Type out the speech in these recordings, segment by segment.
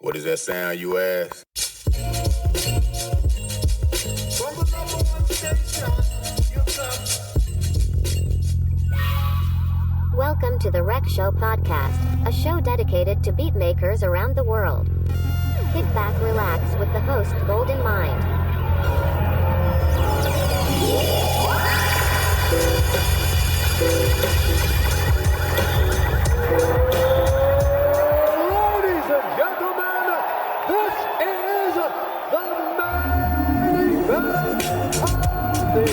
What does that sound, you ask? Welcome to the Rec Show podcast, a show dedicated to beatmakers around the world. Kick back, relax with the host, Golden Mind. Ladies and gentlemen, this is the main event of the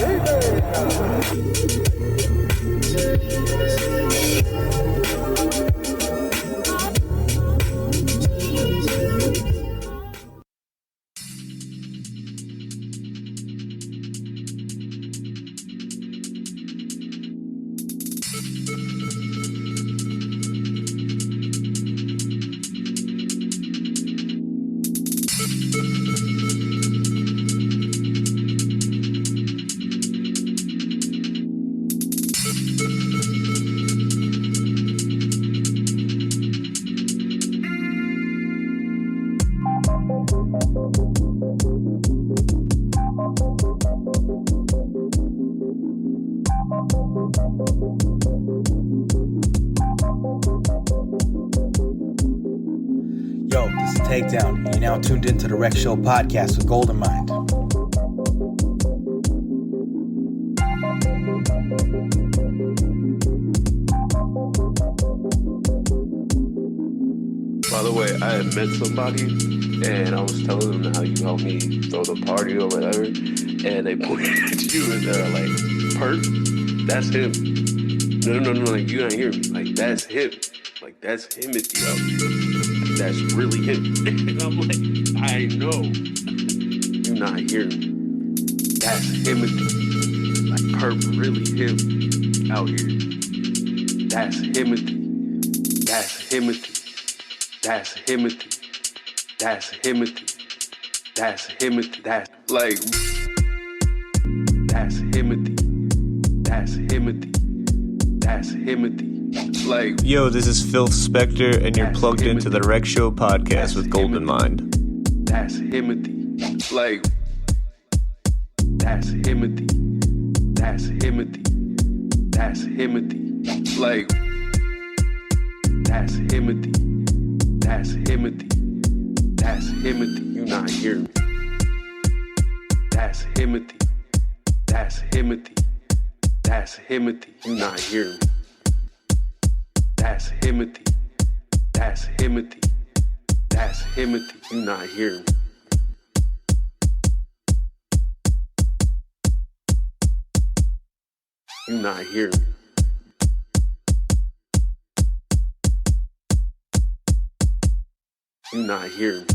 Yo, this is Takedown, and you're now tuned into the Rec Show podcast with Golden Mind. By the way, I had met somebody, and I was telling them how you helped me throw the party or whatever, and they pointed at you and they're like, "Perk, that's him." No, like, you don't hear me. Like, that's him. Like, that's Timothy out here. That's really him. And I'm like, I know. You're not hearing me. That's Timothy. Like, Perp, really him out here. That's Timothy. That's Timothy. That's Timothy. That's Timothy. That's Timothy. That's like. That's Timothy. That's Timothy. That's Timothy. Like. Yo, this is Phil Spector, and you're plugged into the Rec Show podcast with Golden Mind. That's Timothy. Like. That's Timothy. That's Timothy. That's Timothy. Like. That's Timothy. That's Timothy. That's Timothy. You not hearing me. That's Timothy. That's Timothy. That's Timothy. You not hearing me. That's Timothy. That's Timothy. That's Timothy. You not hearing me. You not hearing me. You not hearing me.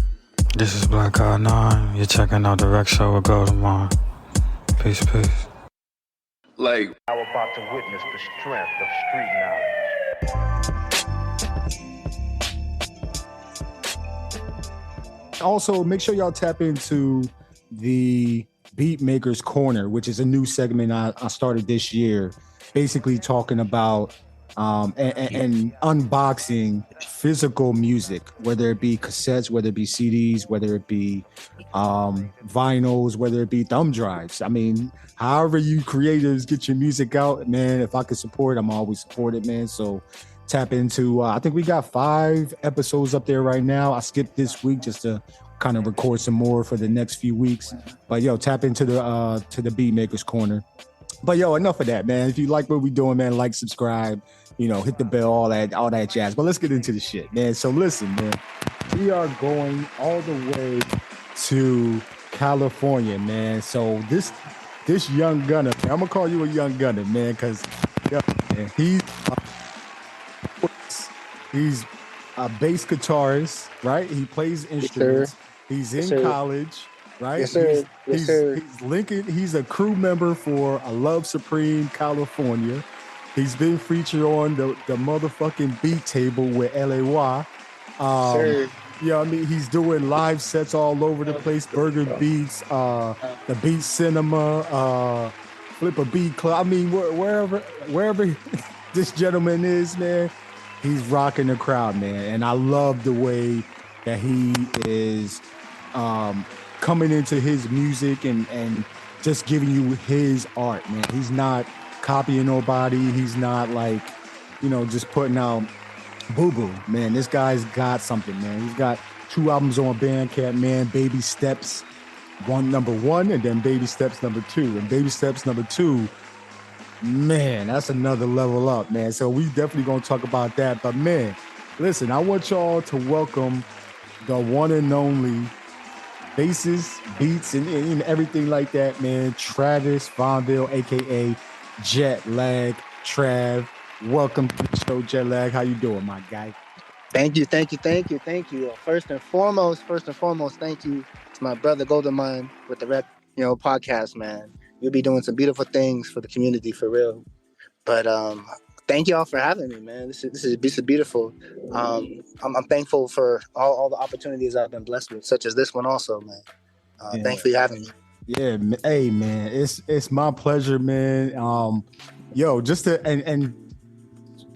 This is Black Eyed 9. You're checking out the Rec Show with Golden Mind. Peace. Like. I'm about to witness the strength of street knowledge. Also, make sure y'all tap into the Beatmaker's Corner, which is a new segment I started this year, basically talking about and unboxing physical music, whether it be cassettes, whether it be CDs, whether it be vinyls, whether it be thumb drives. I mean, however you creatives get your music out, man, if I could support it, I'm always supported, man. So tap into, I think we got 5 episodes up there right now. I skipped this week just to kind of record some more for the next few weeks. But yo, tap into the Beatmaker's Corner. But yo, enough of that, man. If you like what we're doing, man, like, subscribe, hit the bell, all that jazz. But let's get into the shit, man. So listen, man, we are going all the way to California, man. So this young gunner, man, I'm gonna call you a young gunner, man, because man, he's a bass guitarist, right? He plays instruments. He's in college, right? Yes, sir. He's Lincoln. He's a crew member for A Love Supreme, California. He's been featured on the motherfucking Beat Table with LAY. Yeah, I mean, he's doing live sets all over the place. Burger Beats, the Beat Cinema, Flip a Beat Club. I mean, wherever this gentleman is, man, he's rocking the crowd, man. And I love the way that he is coming into his music and just giving you his art, man. He's not copying nobody. He's not like, just putting out boo-boo, man. This guy's got something, man. He's got 2 albums on Bandcamp, man. Baby Steps, number 1, and then Baby Steps number 2. And Baby Steps number 2, man, that's another level up, man. So we definitely gonna talk about that. But man, listen, I want y'all to welcome the one and only basses, beats, and everything like that, man. Travis Fonville, aka Jetlag Trav. Welcome to the show, Jetlag. How you doing, my guy? Thank you. First and foremost, thank you to my brother Golden Mind with the Rep, podcast, man. You'll be doing some beautiful things for the community, for real. But thank y'all for having me, man. This is beautiful. I'm thankful for all the opportunities I've been blessed with, such as this one also, man. Thanks for having me. Yeah, hey, man, it's my pleasure, man. Just to and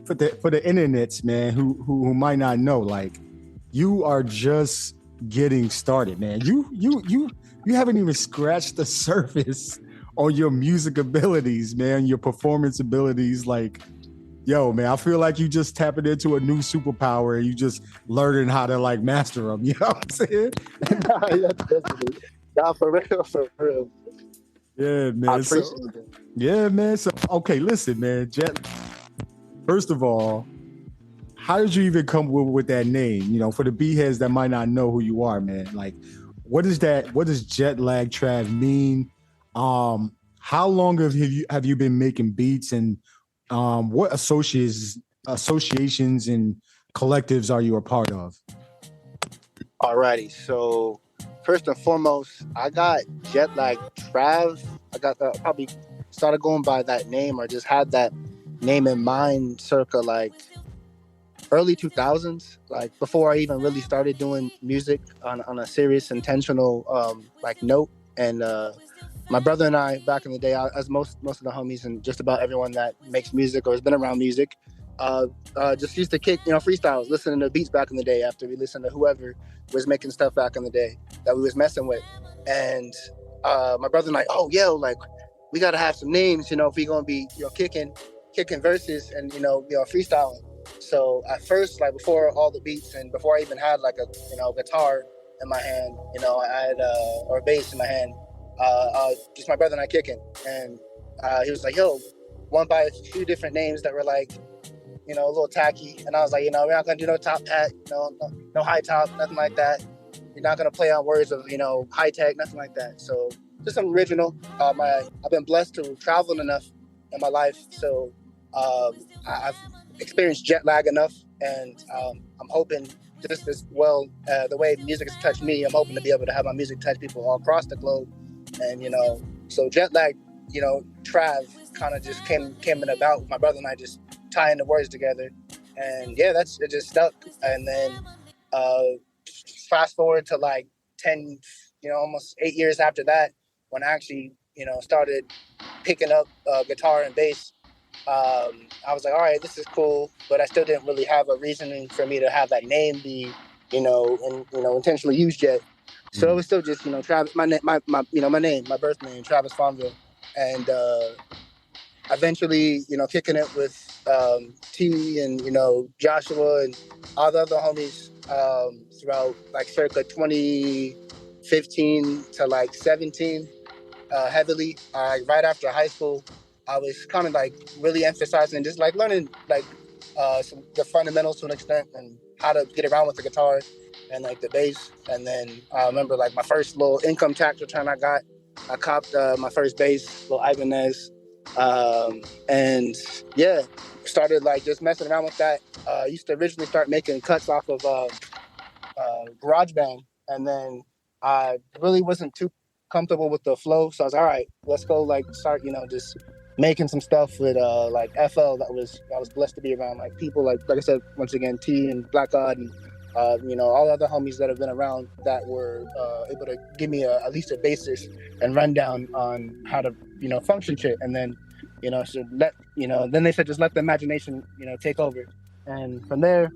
for the internets, man, who might not know, like, you are just getting started, man. You haven't even scratched the surface on your music abilities, man, your performance abilities. Like, yo, man, I feel like you just tapping into a new superpower and you just learning how to like master them. You know what I'm saying? Yeah, definitely. Yeah, for real. Yeah, man. I appreciate it. Yeah, man. So, okay, listen, man. First of all, how did you even come with that name? For the B-heads that might not know who you are, man. Like, what is that? What does Jetlag Trav mean? How long have you been making beats, and what associations and collectives are you a part of? Alrighty, so first and foremost, I got Jetlag Trav. I got probably started going by that name, or just had that name in mind circa like early 2000s, like before I even really started doing music on a serious, intentional note. And my brother and I, back in the day, as most of the homies and just about everyone that makes music or has been around music, just used to kick, freestyles, listening to beats back in the day after we listened to whoever was making stuff back in the day that we was messing with. And my brother and I, we got to have some names, if we going to be, kicking verses and, freestyling. So at first, like before all the beats and before I even had like a, guitar in my hand, I had, or a bass in my hand, just my brother and I kicking. And he was like, yo, one by a few different names that were like, a little tacky. And I was like, we're not going to do no top hat, no high top, nothing like that. You're not going to play on words of, high tech, nothing like that. So just some original. I've been blessed to travel enough in my life. So I've experienced jet lag enough, and I'm hoping just as well, the way music has touched me, I'm hoping to be able to have my music touch people all across the globe. And, so jet lag, Trav kind of just came in about with my brother and I just tying the words together. And yeah, it just stuck. And then fast forward to like 10, almost 8 years after that, when I actually, started picking up guitar and bass, I was like, all right, this is cool, but I still didn't really have a reasoning for me to have that name be, intentionally used yet. So it was still just, Travis, my name, my birth name, Travis Fonville, and eventually, kicking it with T and Joshua and all the other homies throughout like circa 2015 to like 17, heavily. Right after high school, I was kind of like really emphasizing just like learning like the fundamentals to an extent and how to get around with the guitar and like the bass. And then I remember like my first little income tax return I copped my first bass, little Ibanez. And yeah, started like just messing around with that. Used to originally start making cuts off of GarageBand, and then I really wasn't too comfortable with the flow, so I was all right, let's go like start just making some stuff with like FL that I was blessed to be around, like people like I said, once again, T and Black God and all the other homies that have been around that were able to give me at least a basis and rundown on how to function shit. And then then they said just let the imagination take over. And from there,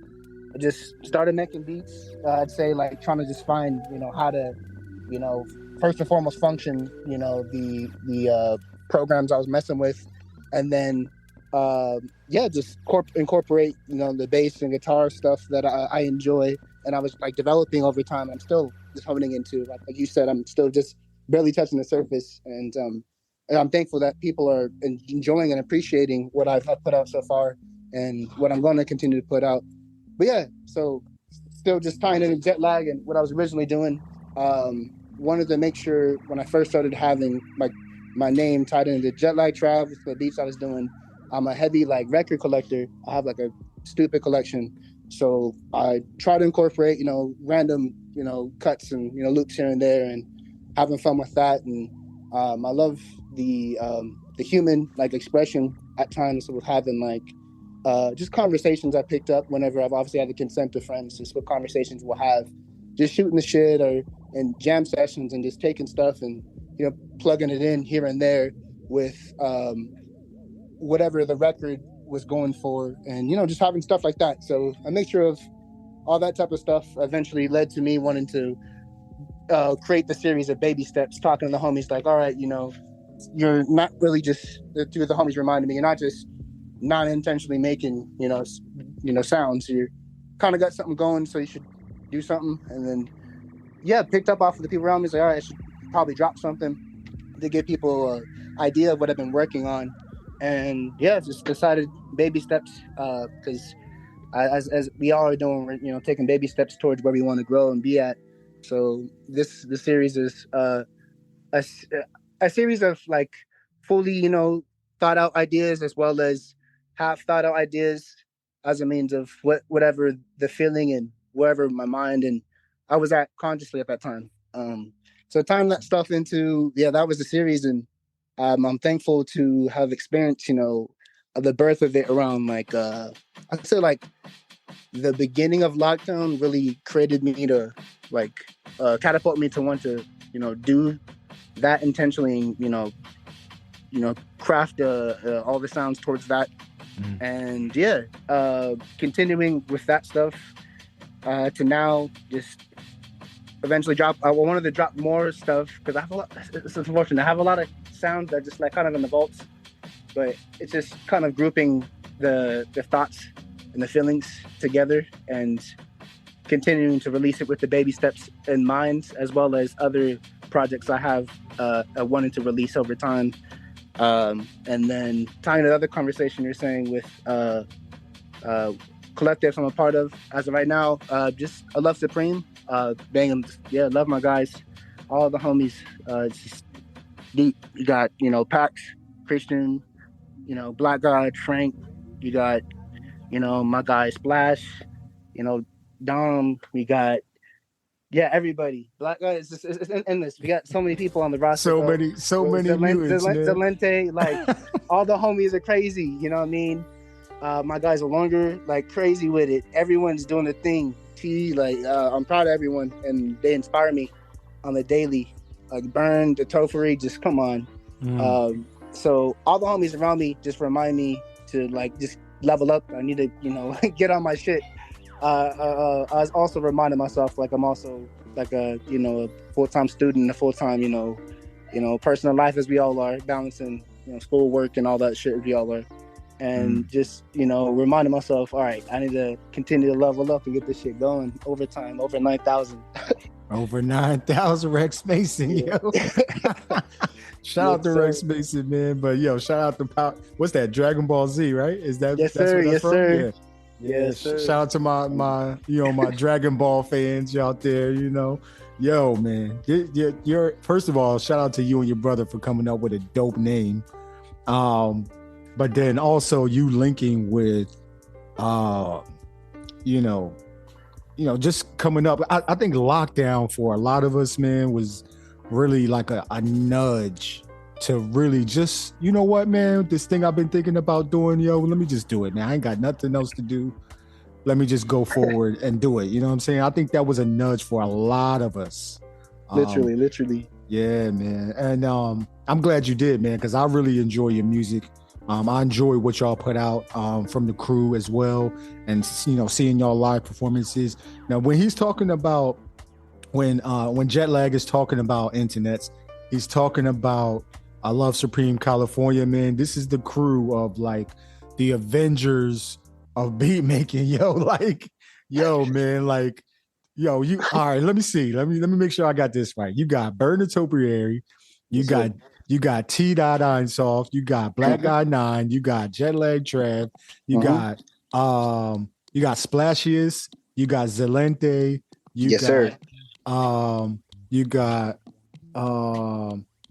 just started making beats. I'd say like trying to just find, how to, first and foremost function, the programs I was messing with, and then just incorporate, the bass and guitar stuff that I enjoy, and I was like developing over time. I'm still just honing into, like you said, I'm still just barely touching the surface, and I'm thankful that people are enjoying and appreciating what I've put out so far and what I'm going to continue to put out. But yeah, so still just tying in Jetlag and what I was originally doing. Wanted to make sure when I first started having my name tied into Jetlag Trav with the beats I was doing. I'm a heavy like record collector. I have like a stupid collection. So I try to incorporate, random, cuts and, loops here and there and having fun with that. And I love the human like expression at times with having like just conversations I picked up whenever I've obviously had the consent of friends, just what conversations we'll have, just shooting the shit or in jam sessions and just taking stuff and, plugging it in here and there with whatever the record was going for, and, just having stuff like that. So a mixture of all that type of stuff eventually led to me wanting to create the series of baby steps, talking to the homies like, all right, you're not really just, the homies reminded me, you're not just non-intentionally making, sounds. You kind of got something going, so you should do something. And then, picked up off of the people around me. Like, all right, I should probably drop something to give people an idea of what I've been working on. And just decided baby steps, because as we all are doing, we're, taking baby steps towards where we want to grow and be at. So the series is a series of like fully, thought out ideas, as well as half thought out ideas as a means of whatever the feeling and wherever my mind and I was at consciously at that time. So tying that stuff into, that was the series. And I'm thankful to have experienced, the birth of it around like, I'd say like the beginning of lockdown really created me to like, catapult me to want to, do that intentionally, craft all the sounds towards that. And continuing with that stuff to now just eventually drop. I wanted to drop more stuff because I have a lot. It's unfortunate. I have a lot of sounds that are just like kind of in the vaults, but it's just kind of grouping the thoughts and the feelings together and continuing to release it with the baby steps in mind, as well as other projects I have wanted to release over time. And then tying to the other conversation you're saying with collectives I'm a part of as of right now, just I love Supreme, love my guys, all the homies. It's just deep. You got Pax, Christian, Black God, Frank. You got my guy Splash, Dom. We got everybody. Black guys, it's endless. We got so many people on the roster. So many mutants, man. Zelente, like all the homies are crazy. You know what I mean? My guys are longer, like crazy with it. Everyone's doing the thing. I'm proud of everyone, and they inspire me on the daily. Like Burn, the Tofuri, just come on. So all the homies around me just remind me to like just level up. I need to get on my shit. I was also reminding myself like I'm also like a full-time student, a full-time personal life as we all are, balancing school work and all that shit as we all are, and just reminding myself, all right, I need to continue to level up and get this shit going over time, over 9,000. Over 9,000 Rex Mason, yo. Shout out to Rex Mason, man. But shout out to what's that? Dragon Ball Z, right? Is that yes, sir? Yes, sir. Yes, sir. Shout out to my my Dragon Ball fans out there. Yo, man. You're first of all, shout out to you and your brother for coming up with a dope name. But then also you linking with, just coming up. I think lockdown for a lot of us, man, was really like a nudge to really just, you know what, man, this thing I've been thinking about doing, let me just do it, man. I ain't got nothing else to do. Let me just go forward and do it. You know what I'm saying? I think that was a nudge for a lot of us. Literally. Yeah, man. And I'm glad you did, man, because I really enjoy your music. I enjoy what y'all put out from the crew as well, and seeing y'all live performances. Now, when he's talking about when Jetlag is talking about internets, he's talking about I love Supreme California, man. This is the crew of like the Avengers of beat making, yo. Like, yo, man, like, yo, you all right? Let me see. Let me make sure I got this right. You got Bernard Topiary, you got TeedotEinsof, you got Black Guy 9, you got Jetlag Trav, you got Splashiest, you got Zelente, you got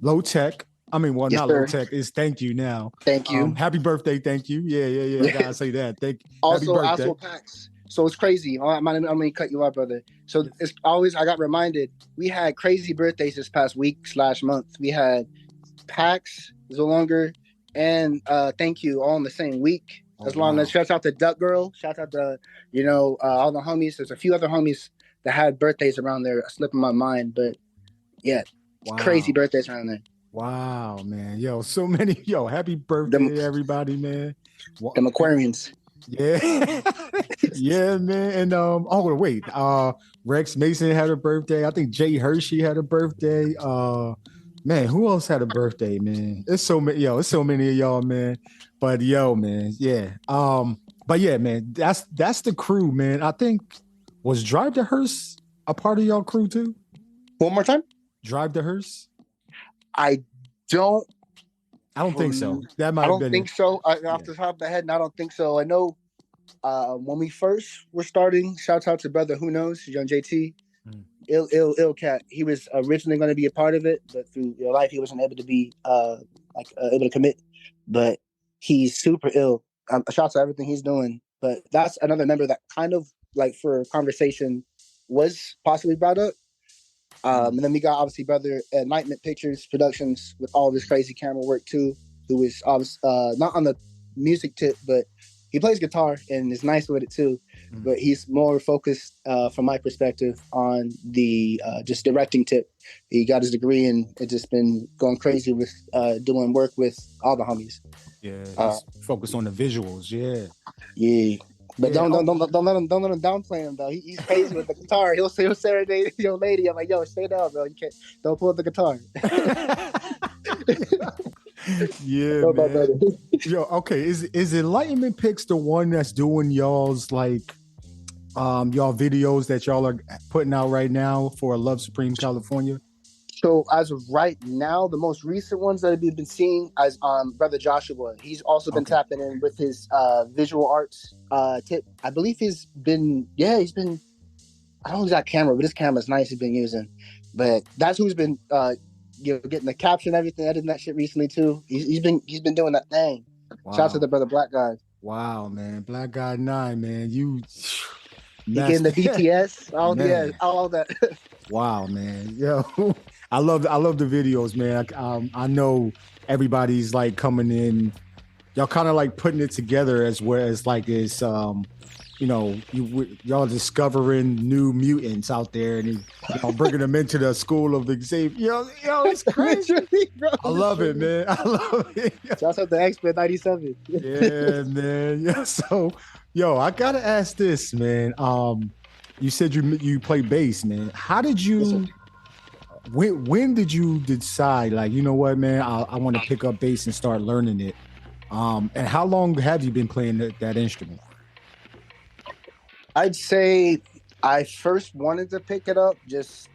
Low Tech. I mean, well, not Low Tech. It's Thank You now. Thank you. Happy birthday, thank you. Yeah. I gotta say that. Happy birthday. Also Pax. So it's crazy. I'm gonna cut you off, brother. So it's always I got reminded we had crazy birthdays this past week/month. We had Pax, Zolonger, and Thank You all in the same week. As shout out to Duck Girl, shout out to all the homies. There's a few other homies that had birthdays around there slipping my mind, but yeah, crazy birthdays around there. Wow, man. Yo, so many. Yo, happy birthday, everybody, man. Them Aquarians. Yeah. Yeah, man. And wait. Rex Mason had a birthday. I think Jay Hershey had a birthday. Man, who else had a birthday, man? It's so many, it's so many of y'all, man. But man, yeah. But yeah, man, that's the crew, man. I think was Drive the Hearse a part of y'all crew too? One more time? Drive the Hearse? I don't think so. That might have been. I don't think so. Off the top of my head, I don't think so. I know when we first were starting, shout out to brother Who Knows, Young JT, ill cat. He was originally going to be a part of it, but through your life, he wasn't able to be able to commit. But he's super ill. Shout out to everything he's doing. But that's another member that kind of like for conversation was possibly brought up. And then we got obviously brother Enlightenment Pictures Productions with all this crazy camera work too, who is obviously not on the music tip, but he plays guitar and is nice with it too. But he's more focused from my perspective on the just directing tip. He got his degree and it's just been going crazy with doing work with all the homies. Yeah, focus on the visuals. Yeah. But don't let him downplay him though. He's crazy with the guitar. He'll serenade your lady. I'm like, yo, stay down, bro. You don't pull the guitar. Yeah, man. Yo, okay. Is Enlightenment Pics the one that's doing y'all's like y'all videos that y'all are putting out right now for Love Supreme California? So as of right now, the most recent ones that we've been seeing as brother Joshua, he's also been tapping in with his visual arts tip. I believe he's been I don't know his exact camera, but his camera's nice he's been using. But that's who's been getting the caption, everything, editing that shit recently too. He's been doing that thing. Wow. Shout out to the brother Black Guy. Wow, man. Black Guy 9, man. You he getting the BTS, all that. Wow, man. Yo. I love the videos, man. I know everybody's like coming in. Y'all kind of like putting it together as well as like it's y'all discovering new mutants out there and y'all bringing them into the school of Xavier. Yo, it's crazy. I love it, man. I love it. Shout out to Expert 97. Yeah, man. Yeah. So, I gotta ask this, man. You said you play bass, man. How did you? When did you decide, like, you know what, man, I want to pick up bass and start learning it? And how long have you been playing that instrument? I'd say I first wanted to pick it up just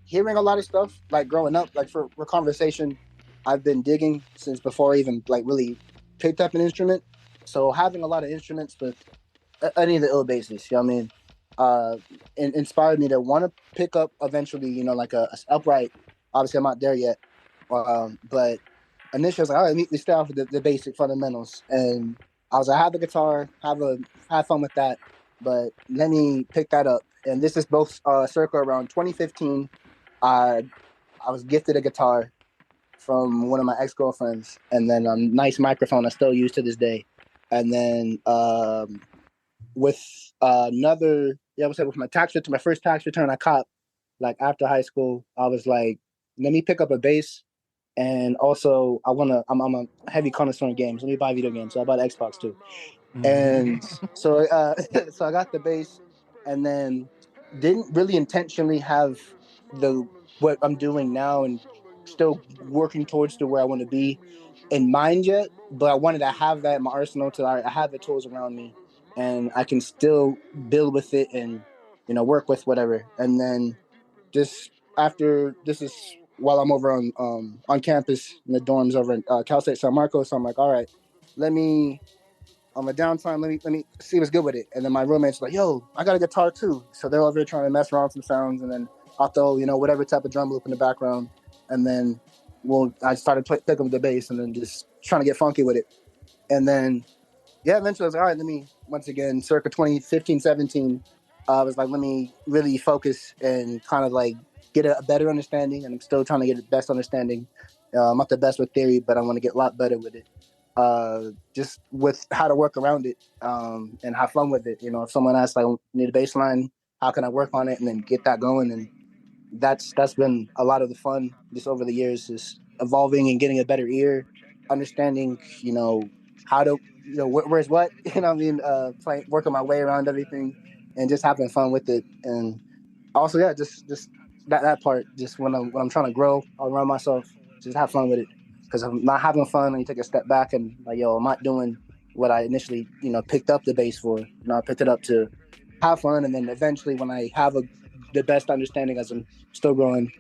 hearing a lot of stuff, like growing up, like for conversation, I've been digging since before I even like really picked up an instrument. So having a lot of instruments with any of the ill basses, you know what I mean? Inspired me to want to pick up eventually, like a upright. Obviously, I'm not there yet, but initially I was like, all right, let me start off with the basic fundamentals. And I was like, I have the guitar, have fun with that, but let me pick that up. And this is both circa around 2015. I was gifted a guitar from one of my ex-girlfriends, and then a nice microphone I still use to this day. And then with with my first tax return I caught, like after high school, I was like, let me pick up a bass. And also, I'm a heavy connoisseur in games. Let me buy video games. So I bought an Xbox too. And so, so I got the bass, and then didn't really intentionally have what I'm doing now, and still working towards to where I want to be in mind yet. But I wanted to have that in my arsenal till I have the tools around me, and I can still build with it and work with whatever. And then just after this is while I'm over on campus in the dorms over in Cal State San Marcos. So I'm like, all right, let me on my downtime, let me see what's good with it. And then my roommate's like, yo, I got a guitar too. So they're over here trying to mess around with some sounds, and then I'll throw whatever type of drum loop in the background, and then I started picking up the bass and then just trying to get funky with it. And then eventually I was like, all right, let me once again circa 2015, 17. I was like, let me really focus and kind of like get a better understanding. And I'm still trying to get the best understanding. I'm not the best with theory, but I want to get a lot better with it. Just with how to work around it and have fun with it. If someone asks, like, need a bass line, how can I work on it and then get that going? And that's been a lot of the fun just over the years, is evolving and getting a better ear, understanding, how to, where's what, working my way around everything and just having fun with it. And also, just that part, just when I'm trying to grow around myself, just have fun with it. Because I'm not having fun, and you take a step back and like, yo, I'm not doing what I initially, picked up the bass for. I picked it up to have fun, and then eventually, when I have the best understanding as I'm still growing,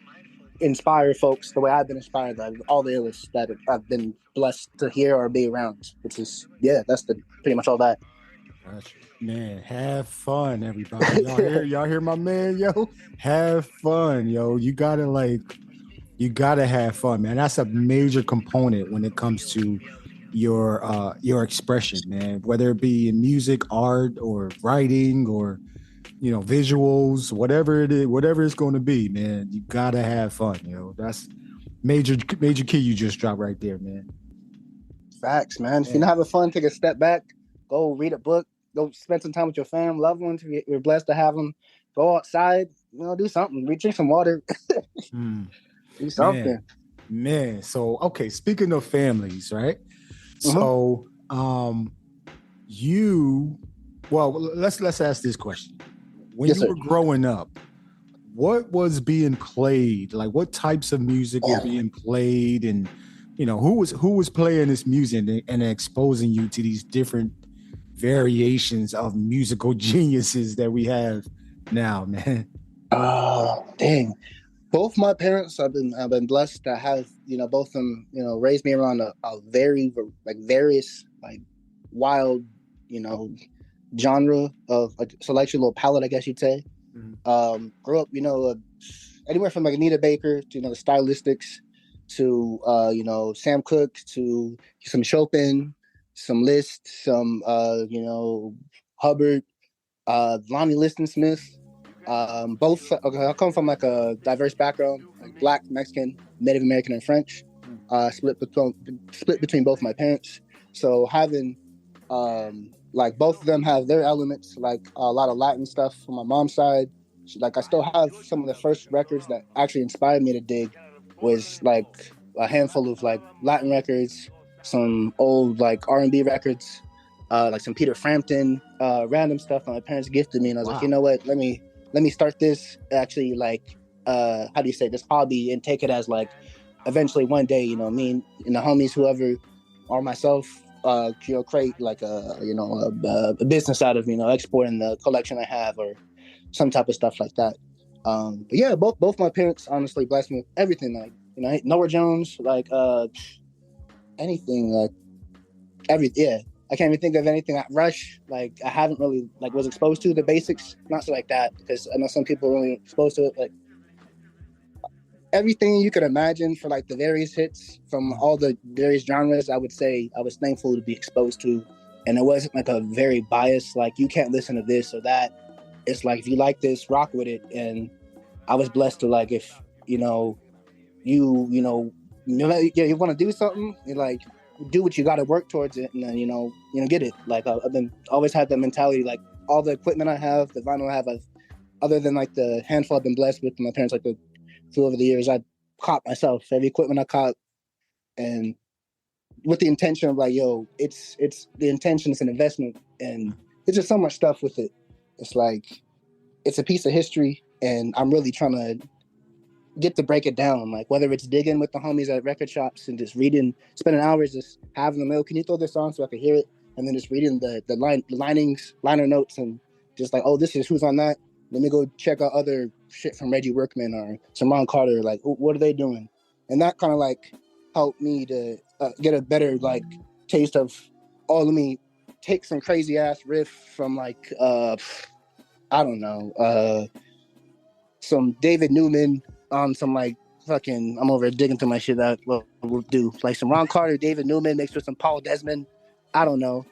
inspire folks the way I've been inspired, like all the illest that I've been blessed to hear or be around. Which is that's pretty much all that. Man, have fun, everybody. Y'all hear my man, yo? Have fun, yo. You gotta have fun, man. That's a major component when it comes to your expression, man. Whether it be in music, art, or writing, or visuals, whatever it is, whatever it's going to be, man. You gotta have fun, yo. That's major key you just dropped right there, man. Facts, man. If you're not having fun, take a step back. Go read a book. Go spend some time with your fam, loved ones. If you're blessed to have them, go outside. Do something. Drink some water. Do something, man. So, okay. Speaking of families, right? So, let's ask this question. When you were growing up, what was being played? Like, what types of music were being played, and who was playing this music and exposing you to these different variations of musical geniuses that we have now, man? Oh, dang. Both my parents, I've been blessed to have, both of them, raised me around a very, like, various, like, wild, genre of a selection, little palette, I guess you'd say. Grew up, anywhere from like Anita Baker to, the Stylistics to, Sam Cooke to some Chopin, some Liszt, some, Hubbard, Lonnie Liston Smith. Both, I come from like a diverse background, like Black, Mexican, Native American, and French. Split between both my parents. So having, like, both of them have their elements, like a lot of Latin stuff from my mom's side. Like, I still have some of the first records that actually inspired me to dig was like a handful of like Latin records, some old like R&B records, like some Peter Frampton, random stuff that my parents gifted me. And I was like, you know what, let me start this actually, like, how do you say, this hobby, and take it as like eventually one day, me and the homies, whoever, or myself, create like a business out of, exporting the collection I have or some type of stuff like that. But yeah, both my parents honestly blessed me with everything, like, Noah Jones, like, anything, like, I can't even think of anything at Rush. Like, I haven't really, like, was exposed to the basics, not so like that, because I know some people are really exposed to it. Like, everything you could imagine for like the various hits from all the various genres, I would say I was thankful to be exposed to. And it wasn't like a very biased, like, you can't listen to this or that. It's like, if you like this, rock with it. And I was blessed to, like, if, you want to do something, you like, do what you got to work towards it, and then, get it. Like, I've been always had that mentality, like, all the equipment I have, the vinyl I have, other than like the handful I've been blessed with my parents, like, through over the years, I caught myself. Every equipment I caught, and with the intention of like, yo, it's the intention, it's an investment, and it's just so much stuff with it. It's like, it's a piece of history, and I'm really trying to get to break it down, like whether it's digging with the homies at record shops and just reading, spending hours just having them, oh, can you throw this on so I can hear it? And then just reading the linings, liner notes, and just like, oh, this is who's on that. Let me go check out other shit from Reggie Workman or some Ron Carter. Like, what are they doing? And that kind of like helped me to get a better like taste of, oh, let me take some crazy ass riff from like I don't know, some David Newman on some like fucking, I'm over digging through my shit that we'll do like some Ron Carter, David Newman mixed with some Paul Desmond. I don't know.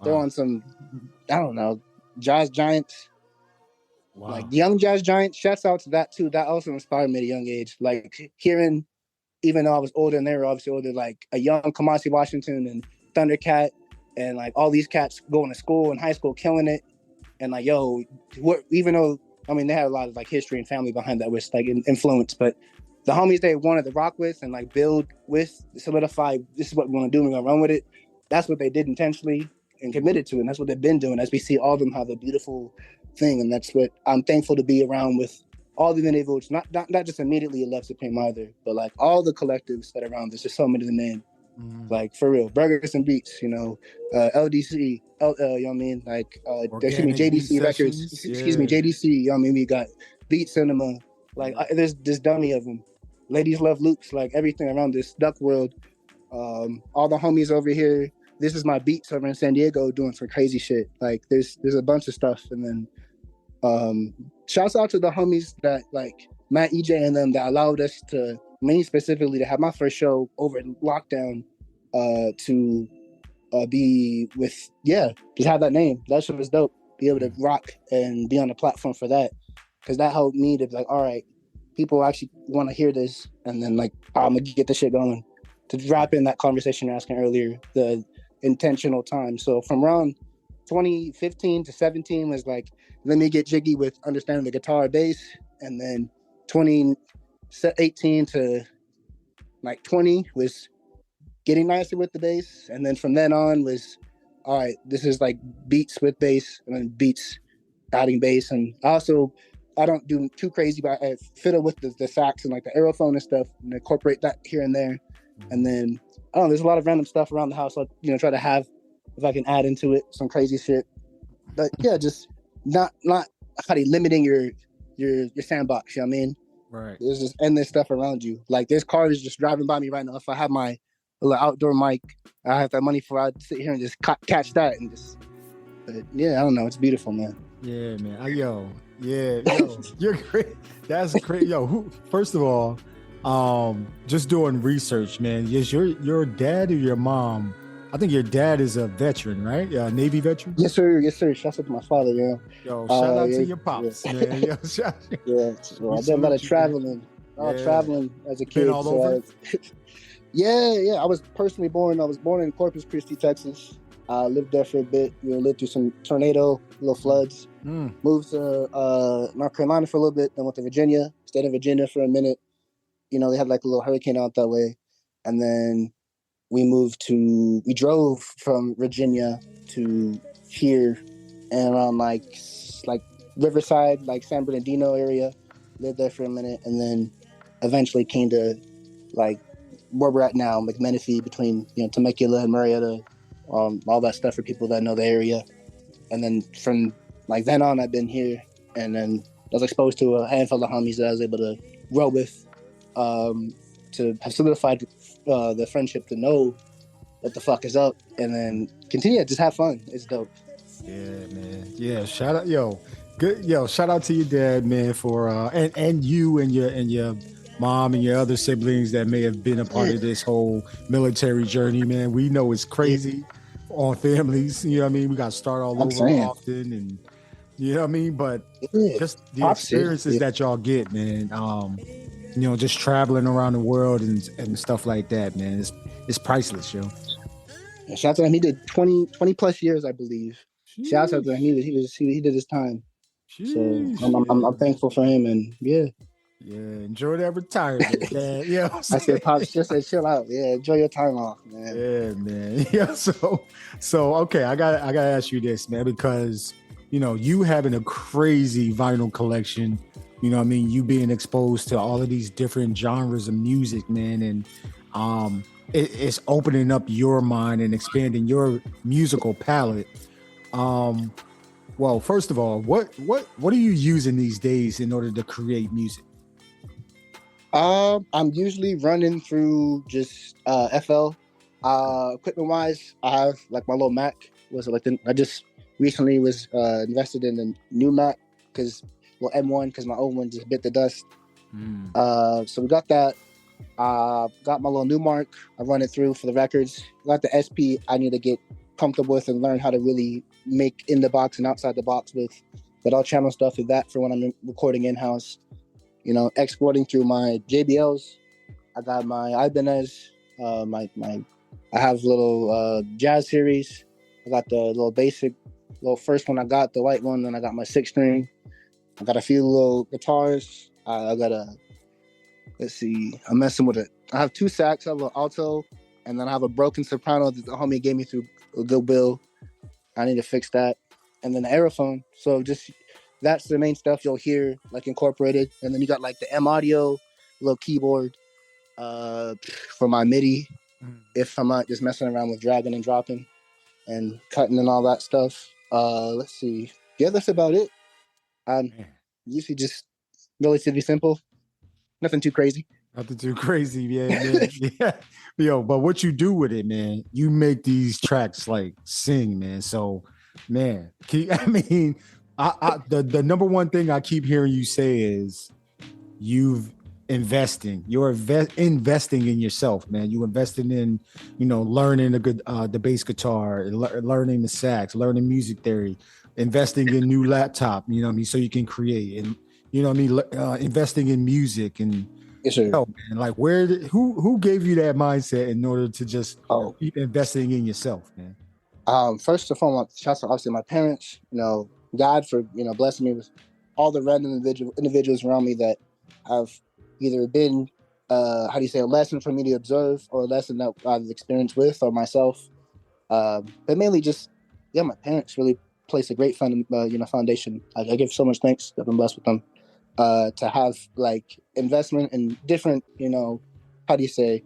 They're on some, I don't know, jazz giants. Wow. Like young jazz giants. Shouts out to that too. That also inspired me at a young age. Like hearing, even though I was older and they were obviously older, like a young Kamasi Washington and Thundercat and like all these cats going to school and high school killing it. And like, yo, what, even though, I mean, they had a lot of like history and family behind that was like influence, but the homies they wanted to rock with and like build with, solidify, this is what we're going to do, we're going to run with it. That's what they did intentionally and committed to, and that's what they've been doing, as we see all of them have a beautiful thing. And that's what I'm thankful to be around with, all the individuals, not just immediately Left Supreme either, but like all the collectives that are around. There's just so many to name. Like for real, Burgers and Beats, you know, LDC, you know what I mean? Like, excuse me, JDC Records, excuse me, JDC, you know what I mean? We got Beat Cinema, like there's this dummy of them. Ladies Love Loops, like everything around this duck world. All the homies over here, this is my beats over in San Diego doing some crazy shit. Like there's a bunch of stuff. And then shouts out to the homies that like Matt, EJ and them that allowed us to, me specifically, to have my first show over in lockdown, to be with, just have that name. That shit was dope. Be able to rock and be on the platform for that. Because that helped me to be like, all right, people actually want to hear this. And then like, I'm going to get this shit going. To drop in that conversation you're asking earlier, the intentional time. So from around 2015 to 17 was like, let me get jiggy with understanding the guitar bass. And then 2018 to like 20 was getting nicer with the bass. And then from then on was, all right, this is like beats with bass, and then beats adding bass. And also, I don't do too crazy, but I fiddle with the sax and like the aerophone and stuff, and incorporate that here and there. And then, I don't know, there's a lot of random stuff around the house. I'll, you know, try to have, if I can add into it, some crazy shit. But yeah, just not limiting your sandbox, you know what I mean? Right. There's just endless stuff around you. Like there's cars just driving by me right now. If I have my little outdoor mic, I have that money for, I'd sit here and just catch that and just, but yeah, I don't know. It's beautiful, man. Yeah, man. Yo, you're great. That's great. Yo, first of all, just doing research, man. Is your dad or your mom? I think your dad is a veteran, right? Navy veteran. Yes, sir. Shout out to my father, yeah. Yo, shout out to your pops, man. Yo, so I did a lot of traveling. Traveling as a kid. Been all over? Yeah. I was born in Corpus Christi, Texas. I lived there for a bit. You know, lived through some tornado, little floods. Moved to North Carolina for a little bit. Then went to Virginia. Stayed in Virginia for a minute. You know, they had like a little hurricane out that way. And then we drove from Virginia to here and around like Riverside, like San Bernardino area. Lived there for a minute, and then eventually came to like where we're at now, McMenifee, between, you know, Temecula and Marietta, all that stuff for people that know the area. And then from like then on, I've been here, and then I was exposed to a handful of homies that I was able to grow with, to have solidified the friendship, to know what the fuck is up, and then continue to just have fun. It's dope. Yeah, man. Yeah, shout out, shout out to your dad, man, for and you and your mom and your other siblings that may have been a part of this whole military journey, man. We know it's crazy on families, you know what I mean? We got to start all over often, and you know what I mean? But just the experiences that y'all get, man, you know, just traveling around the world and stuff like that, man, it's priceless, yo. Yeah, shout out to him. He did 20 plus years, I believe. Shout out to him. He did his time. So I'm thankful for him, and yeah. Yeah, enjoy that retirement, man. Yeah, you know I said, Pops, just said, chill out. Yeah, enjoy your time off, man. Yeah, man. Yeah. So okay, I gotta ask you this, man, because you having a crazy vinyl collection. You know what I mean? You being exposed to all of these different genres of music, man, and it's opening up your mind and expanding your musical palette. Well, first of all, what are you using these days in order to create music? I'm usually running through just FL. Equipment wise, I have like my little Mac. I just recently was invested in a new Mac because M1 because my old one just bit the dust. So we got that. Got my little Newmark. I run it through for the records. Got the SP I need to get comfortable with and learn how to really make in the box and outside the box with. But I'll channel stuff with that for when I'm recording in-house. Exporting through my JBLs. I got my Ibanez, I have little jazz series. I got the little first one I got, the white one, then I got my 6-string. I got a few little guitars. I got let's see, I'm messing with it. I have 2 sax, I have an alto, and then I have a broken soprano that the homie gave me through a good bill. I need to fix that. And then the aerophone. So just that's the main stuff you'll hear like incorporated. And then you got like the M audio, little keyboard for my MIDI. If I'm not just messing around with dragging and dropping and cutting and all that stuff. Let's see. Yeah, that's about it. Usually just relatively simple. Nothing too crazy. Nothing too crazy, man. Yeah. Yo, but what you do with it, man, you make these tracks like sing, man. So, man, the number one thing I keep hearing you say is you're investing in yourself, man. You investing in, learning the bass guitar, learning the sax, learning music theory, investing in new laptop, so you can create, and investing in music and. Yes, sir. Man, like who gave you that mindset in order to just keep investing in yourself, man? First and foremost, shouts to obviously my parents, God for, blessing me with all the random individuals around me that have either been, a lesson for me to observe or a lesson that I've experienced with or myself. But mainly just, my parents really placed a great foundation. I give so much thanks. I've been blessed with them. To have like investment in different, different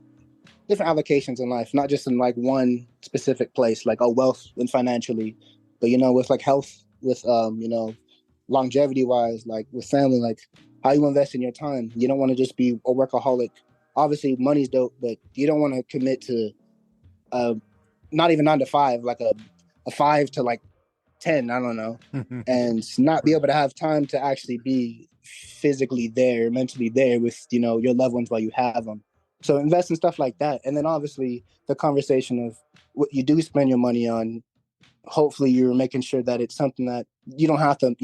allocations in life, not just in like one specific place, like wealth and financially, but with like health, with longevity wise, like with family, like how you invest in your time. You don't want to just be a workaholic. Obviously, money's dope, but you don't want to commit to not even 9 to 5, like a 5 to like 10, I don't know, and not be able to have time to actually be physically there, mentally there with, your loved ones while you have them. So invest in stuff like that. And then obviously the conversation of what you do spend your money on, hopefully you're making sure that it's something that you don't have to,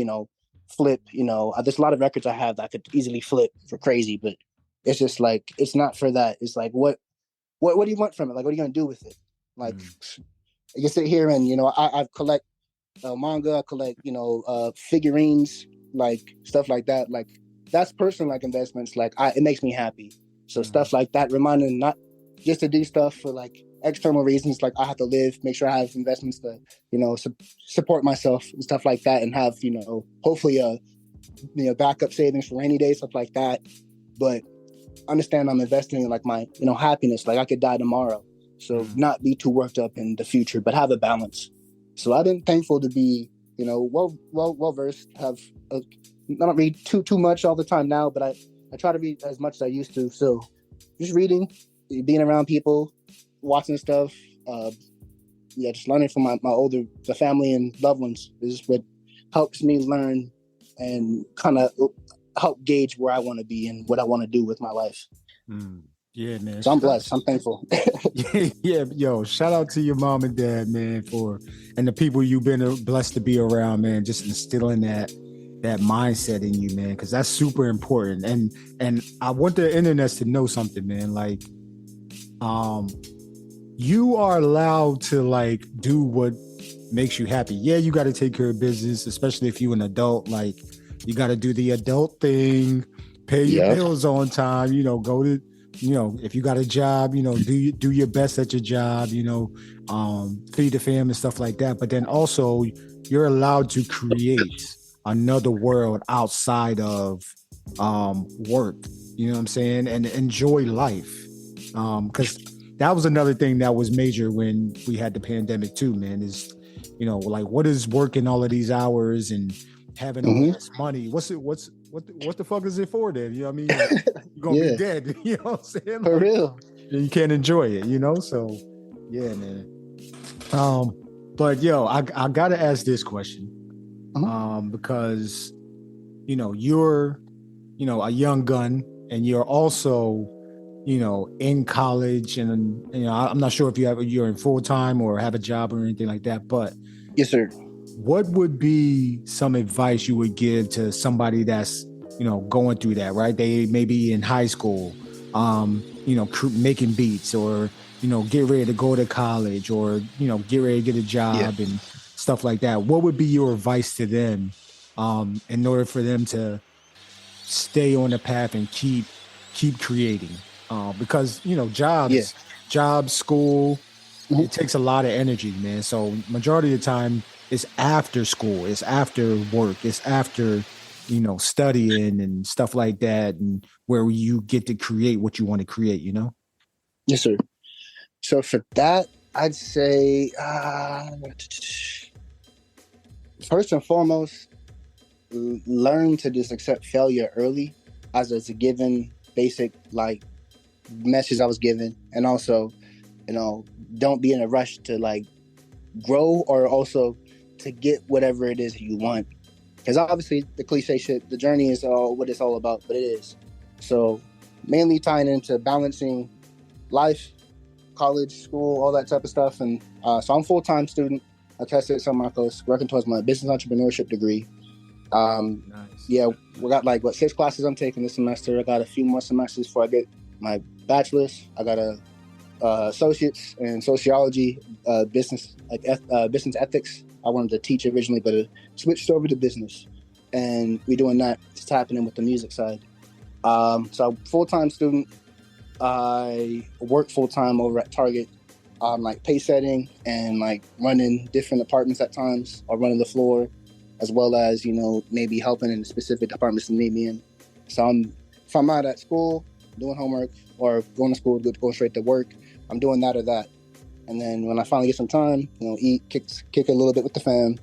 flip, there's a lot of records I have that I could easily flip for crazy, but it's just like, it's not for that. It's like, what do you want from it? Like, what are you going to do with it? Like, you sit here and, I collect manga, I collect, figurines, like stuff like that. Like that's personal, like investments. Like it makes me happy. So stuff like that, reminding not just to do stuff for like external reasons. Like I have to live, make sure I have investments to, support myself and stuff like that, and have, hopefully backup savings for rainy days, stuff like that. But understand I'm investing in like my, happiness. Like I could die tomorrow. So not be too worked up in the future, but have a balance. So I've been thankful to be, well versed, have I don't read too much all the time now, but I try to read as much as I used to. So just reading, being around people, watching stuff, just learning from the family and loved ones is what helps me learn and kind of help gauge where I want to be and what I want to do with my life. Yeah, man. So I'm blessed. I'm thankful. Yeah, yo, shout out to your mom and dad, man, and the people you've been blessed to be around, man, just instilling that mindset in you, man, because that's super important. And I want the internet to know something, man. Like, you are allowed to like do what makes you happy. Yeah, you got to take care of business, especially if you're an adult. Like, you got to do the adult thing. pay your Yep. bills on time, go to, if you got a job, do your best at your job, feed the family and stuff like that. But then also you're allowed to create another world outside of work, you know what I'm saying? And enjoy life. Because that was another thing that was major when we had the pandemic too, man, is, like what is working all of these hours and having all this money? What the fuck is it for then? You know what I mean? You're gonna be dead. You know what I'm saying? For real. You can't enjoy it, So yeah, man. But yo, I gotta ask this question. Because you're a young gun and you're also in college, and I'm not sure if you're in full time or have a job or anything like that, but yes, sir. What would be some advice you would give to somebody that's going through that, right? They may be in high school, making beats, or get ready to go to college, or get ready to get a job and stuff like that. What would be your advice to them in order for them to stay on the path and keep creating? Because jobs, school, it takes a lot of energy, man. So majority of the time it's after school, it's after work, it's after studying and stuff like that, and where you get to create what you want to create. Yes, sir. So for that, I'd say first and foremost, learn to just accept failure early, as it's a given basic like message I was given. And also, don't be in a rush to like grow, or also to get whatever it is you want. Because obviously the cliche shit, the journey is all what it's all about, but it is. So mainly tying into balancing life, college, school, all that type of stuff. And so I'm a full-time student. I tested some of my posts, working towards my business entrepreneurship degree. Nice. Yeah, we got 6 classes I'm taking this semester. I got a few more semesters before I get my bachelor's. I got a associates in sociology, business ethics. I wanted to teach originally, but it switched over to business, and we're doing that. It's happening with the music side. So full-time student. I work full-time over at Target, like pay setting and like running different departments at times, or running the floor, as well as maybe helping in specific departments that need me in. So if I'm out at school doing homework, or going to school, go straight to work, I'm doing that or that. And then when I finally get some time, eat, kick a little bit with the fam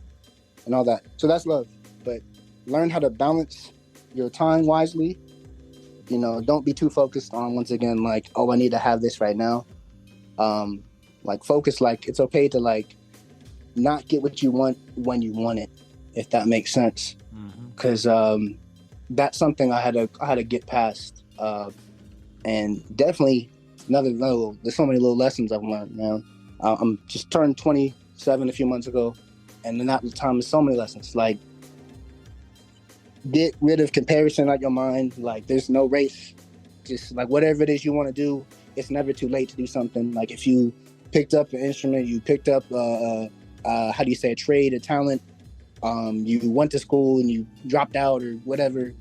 and all that. So that's love. But learn how to balance your time wisely. Don't be too focused on, once again, like, oh, I need to have this right now. Like focus, like it's okay to like not get what you want when you want it, if that makes sense. Because that's something I had to get past. And definitely there's so many little lessons I've learned, man. I'm just turned 27 a few months ago, and in that time, there's so many lessons. Like, get rid of comparison out your mind. Like, there's no race. Just like whatever it is you want to do, it's never too late to do something. Like, if you picked up an instrument, you picked up a trade, a talent, you went to school and you dropped out or whatever,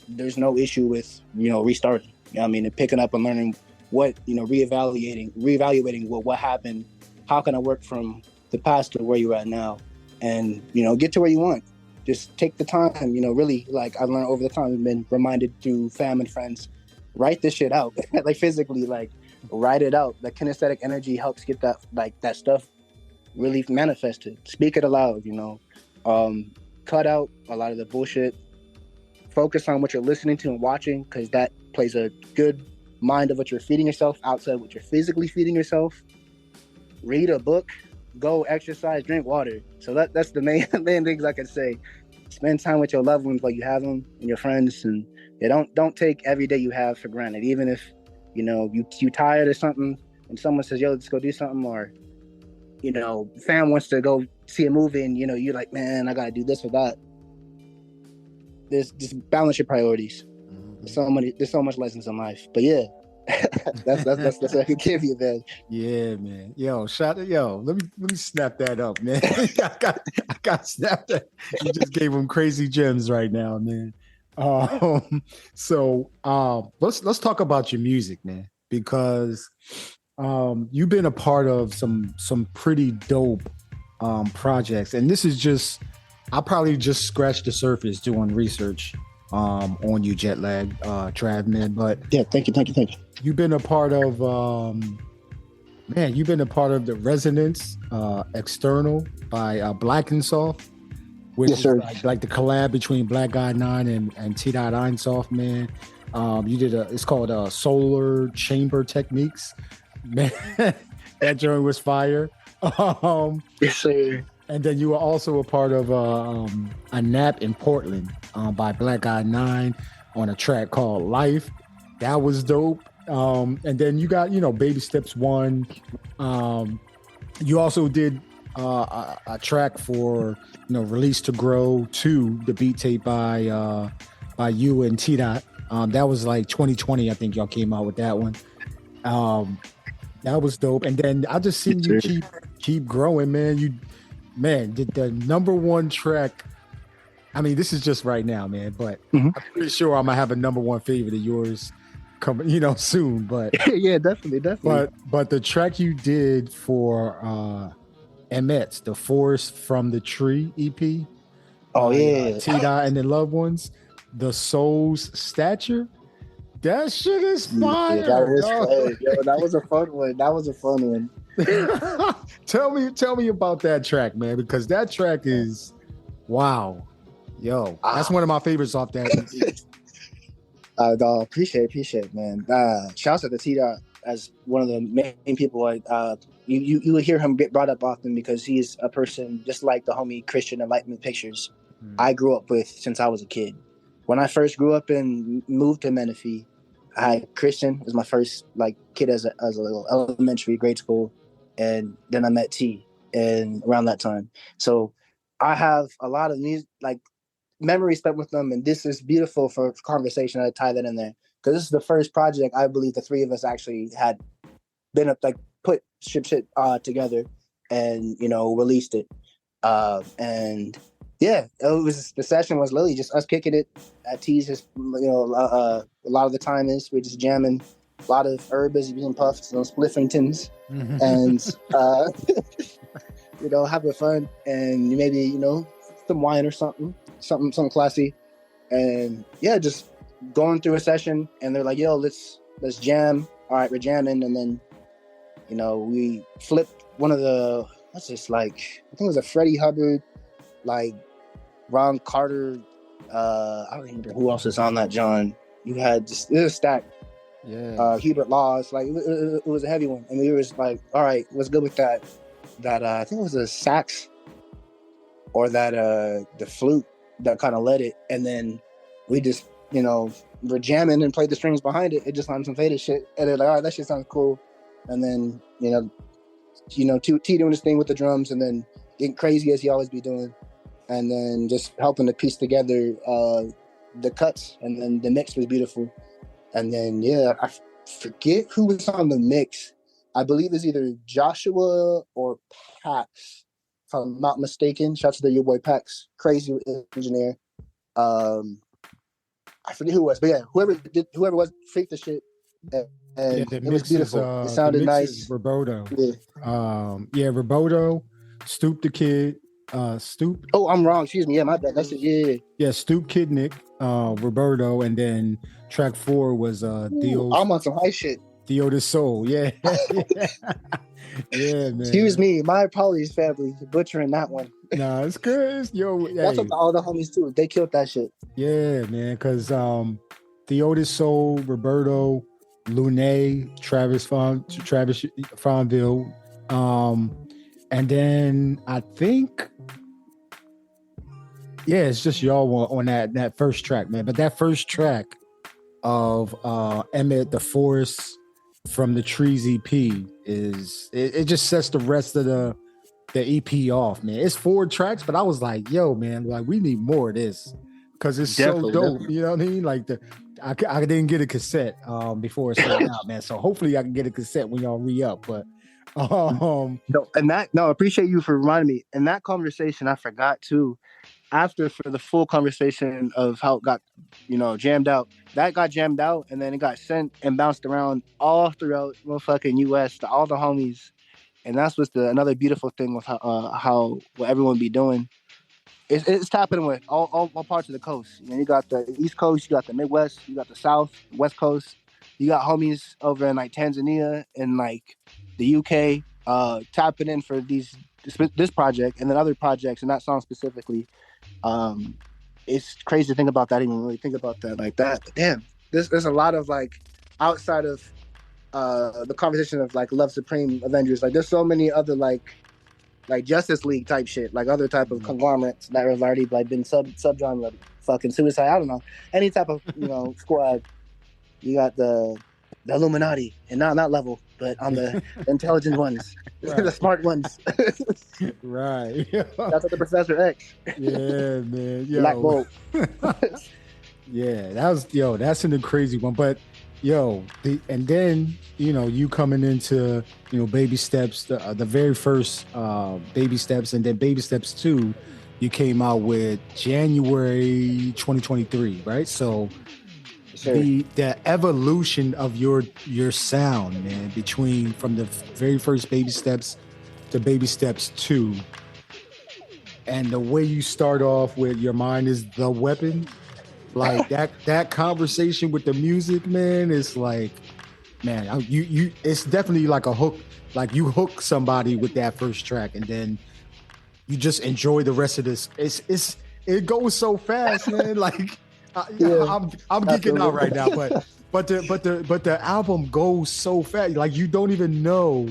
there's no issue with restarting. And picking up and learning what, reevaluating what happened, how can I work from the past to where you're at now, and get to where you want. Just take the time, really, like I've learned over the time, I've been reminded through fam and friends, write this shit out. Like physically, like write it out. The kinesthetic energy helps get that stuff really manifested. Speak it aloud, cut out a lot of the bullshit. Focus on what you're listening to and watching, because that plays a good mind of what you're feeding yourself outside what you're physically feeding yourself. Read a book, go exercise, drink water. So that's the main things I can say. Spend time with your loved ones while you have them, and your friends, and don't take every day you have for granted. Even if you tired or something, and someone says, "Yo, let's go do something," or fam wants to go see a movie, and you're like, "Man, I gotta do this or that." Just balance your priorities. There's so much lessons in life. But yeah, that's what I could give you, man. Yeah, man. Let me snap that up, man. I got snapped that. You just gave him crazy gems right now, man. Let's talk about your music, man, because you've been a part of some pretty dope projects, and this is just I probably just scratched the surface doing research on you, Jetlag Trav, man. But yeah, thank you. You've been a part of you've been a part of the Resonance External by Black and Soft, which Yes, sir. is like the collab between Black Guy 9 and TeedotEinsof, man. You did it's called Solar Chamber Techniques. Man, that joint was fire. Yes, sir. And then you were also a part of a nap in Portland by Black Guy 9 on a track called Life. That was dope. And then you got, Baby Steps 1. You also did a track for, Release to Grow 2, the beat tape by you and T-Dot. That was like 2020, I think y'all came out with that one. That was dope. And then I just seen you keep growing, man. Did the number one track. I mean, this is just right now, man, but I'm pretty sure I'm gonna have a number one favorite of yours coming, soon. But yeah, definitely. But the track you did for Emmett's, the Forest from the Tree EP. Oh yeah. T-Dot and the Loved Ones, the Soul's Stature. That shit is fire. Yeah, that was a fun one. Tell me about that track, man, because that track is wow. Yo, that's one of my favorites off that EP. Appreciate, man. Shouts out to T-Dot as one of the main people. You will hear him get brought up often because he's a person just like the homie Christian Enlightenment Pictures I grew up with since I was a kid. When I first grew up and moved to Menifee, I had Christian as my first kid as a little elementary grade school, and then I met T and around that time. So I have a lot of music, memories spent with them, and this is beautiful for conversation. I tie that in there because this is the first project I believe the three of us actually had been up put shit together and released it. And yeah, the session was literally just us kicking it at T's. Just a lot of the time we're just jamming, a lot of herbs being puffs and spliffingtons, and having fun, and maybe some wine or something classy, and yeah, just going through a session, and they're like, "Yo, let's jam." All right, we're jamming, and then we flipped one of the I think it was a Freddie Hubbard, Ron Carter. I don't remember who else is on that, John. You had it was stacked. Yeah. Hubert Laws, it was a heavy one, and we were just like, all right, what's good with that? That I think it was a sax or that the flute that kind of led it, and then we just we're jamming and played the strings behind it. It just on some faded shit, and they're like, all right, that shit sounds cool, and then T doing his thing with the drums, and then getting crazy as he always be doing. And then just helping to piece together the cuts, and then the mix was beautiful. And then I forget who was on the mix. I believe it's either Joshua or Pax, if I'm not mistaken. Shouts to your boy Pax, crazy engineer. I forget who it was, but yeah, whoever was, freaked the shit, and it was beautiful. It sounded nice. Roberto, Roberto, Stoop the Kid. Stoop. Oh, I'm wrong. Excuse me. Yeah, my bad. That's it. Yeah. Stoop Kid Nick, Roberto, and then track 4 was Theo. I'm on some high shit. Theo the Soul. Yeah. Yeah, man. Excuse me. My apologies, family, for butchering that one. Nah, it's good. That's what all the homies do. They killed that shit. Yeah, man. Because Theo the Soul, Roberto, Lune, Travis Fonville, and then I think, it's just y'all on that first track, man. But that first track of Emmett the Forest from the Trees EP it just sets the rest of the EP off, man. It's 4 tracks, but I was like, yo, man, we need more of this because it's so dope. You know what I mean? I didn't get a cassette before it sold out, man. So hopefully I can get a cassette when y'all re-up, but. I appreciate you for reminding me. In that conversation, I forgot too. after for the full conversation of how it got, jammed out. That got jammed out, and then it got sent and bounced around all throughout motherfucking U.S. to all the homies, and that's what's another beautiful thing with how what everyone be doing. It's happening with all parts of the coast. You got the East Coast, you got the Midwest, you got the South, West Coast. You got homies over in like Tanzania and like the UK tapping in for this project and then other projects and that song specifically. It's crazy to think about that, even really think about that like that. But damn, there's a lot of like outside of the conversation of like Love Supreme Avengers. Like there's so many other like Justice League type shit, like other type of conglomerates that have already like been subgenre fucking suicide. I don't know, any type of squad. You got the Illuminati, and not level, but on the intelligent ones, the smart ones. Right. That's what the Professor X. Yeah, man. Yo. Black Bolt. Yeah, that's a crazy one. But and then you coming into Baby Steps, the very first Baby Steps, and then Baby Steps 2, you came out with January 2023, right? So sure. the evolution of your sound, man, from the very first Baby Steps to Baby Steps 2, and the way you start off with Your Mind Is the Weapon. Like that conversation with the music, man, is like, man, you it's definitely like a hook. Like you hook somebody with that first track, and then you just enjoy the rest of this. It goes so fast, man. Like I'm geeking out right now, but the album goes so fast. Like you don't even know,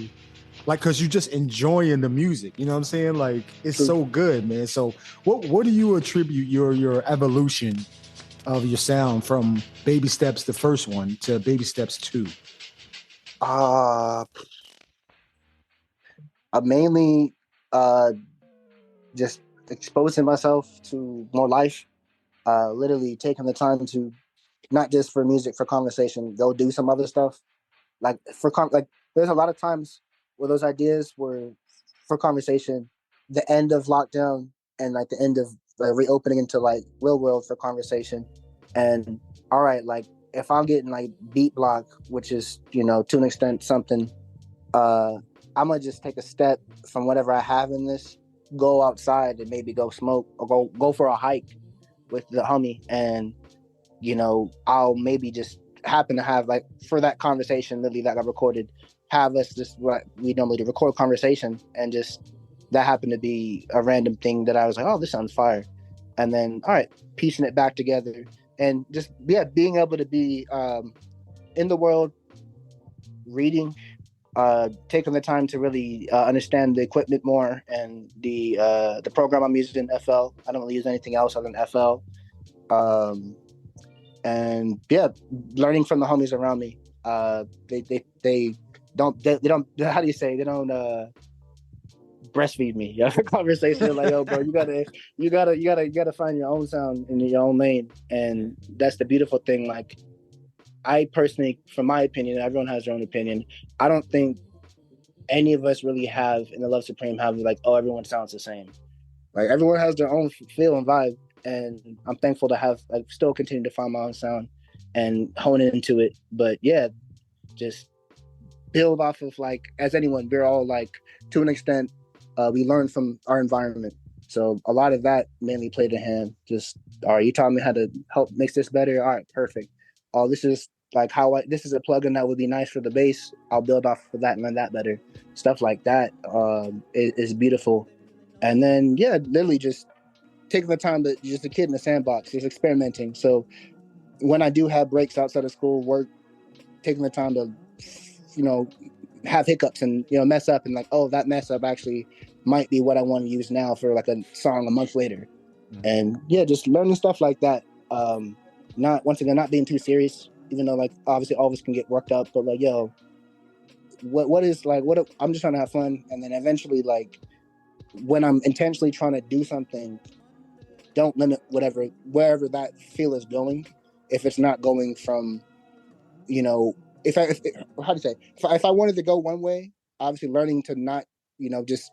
like, because you're just enjoying the music. You know what I'm saying? Like it's so good, man. So what do you attribute your evolution of your sound from Baby Steps, the first one, to Baby Steps 2? Mainly just exposing myself to more life, literally taking the time to not just for music, for conversation, go do some other stuff. Like there's a lot of times where those ideas were for conversation, the end of lockdown and like the end of reopening into like real world for conversation. And all right, like if I'm getting like beat block, which is to an extent something, I'm gonna just take a step from whatever I have in this, go outside and maybe go smoke or go for a hike with the homie, and I'll maybe just happen to have like for that conversation literally that got recorded, have us just what we normally do, record conversation, and just that happened to be a random thing that I was like, oh, this sounds fire, and then all right, piecing it back together, and just being able to be in the world, reading, taking the time to really understand the equipment more and the program I'm using, FL. I don't really use anything else other than FL. And learning from the homies around me. They don't how do you say, they don't breastfeed me. You have a conversation like, yo, bro, you gotta find your own sound in your own lane. And that's the beautiful thing. Like I personally, from my opinion, everyone has their own opinion, I don't think any of us really have in the Love Supreme have like, oh, everyone sounds the same. Like everyone has their own feel and vibe. And I'm thankful to have like still continue to find my own sound and hone into it. But just build off of like, as anyone, we're all like, to an extent, we learn from our environment. So a lot of that mainly played a hand. Just, all right, you taught me how to help make this better. All right, perfect. Oh, this is like this is a plugin that would be nice for the bass. I'll build off of that and learn that better. Stuff like that is beautiful. And then literally just taking the time to just a kid in the sandbox, just experimenting. So when I do have breaks outside of school, work, taking the time to, have hiccups and, mess up and like, oh, that mess up actually might be what I want to use now for like a song a month later. And just learning stuff like that. Not being too serious, even though like obviously all of us can get worked up, but like, yo, what is like, I'm just trying to have fun. And then eventually, like when I'm intentionally trying to do something, don't limit wherever that feel is going. If it's not going from, if I wanted to go one way, obviously learning to not, just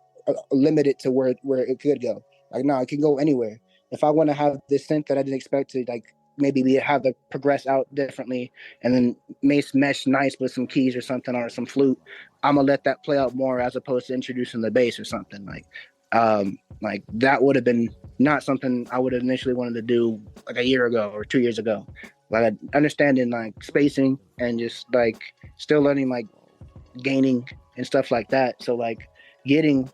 limit it to where it could go. Like, no, it can go anywhere. if I want to have this synth that I didn't expect to like maybe we have it progress out differently and then mesh nice with some keys or something or some flute, I'm gonna let that play out more as opposed to introducing the bass or something like that would have been not something I would have initially wanted to do like a year ago or 2 years ago. Like understanding like spacing and just like still learning like gaining and stuff like that. So like getting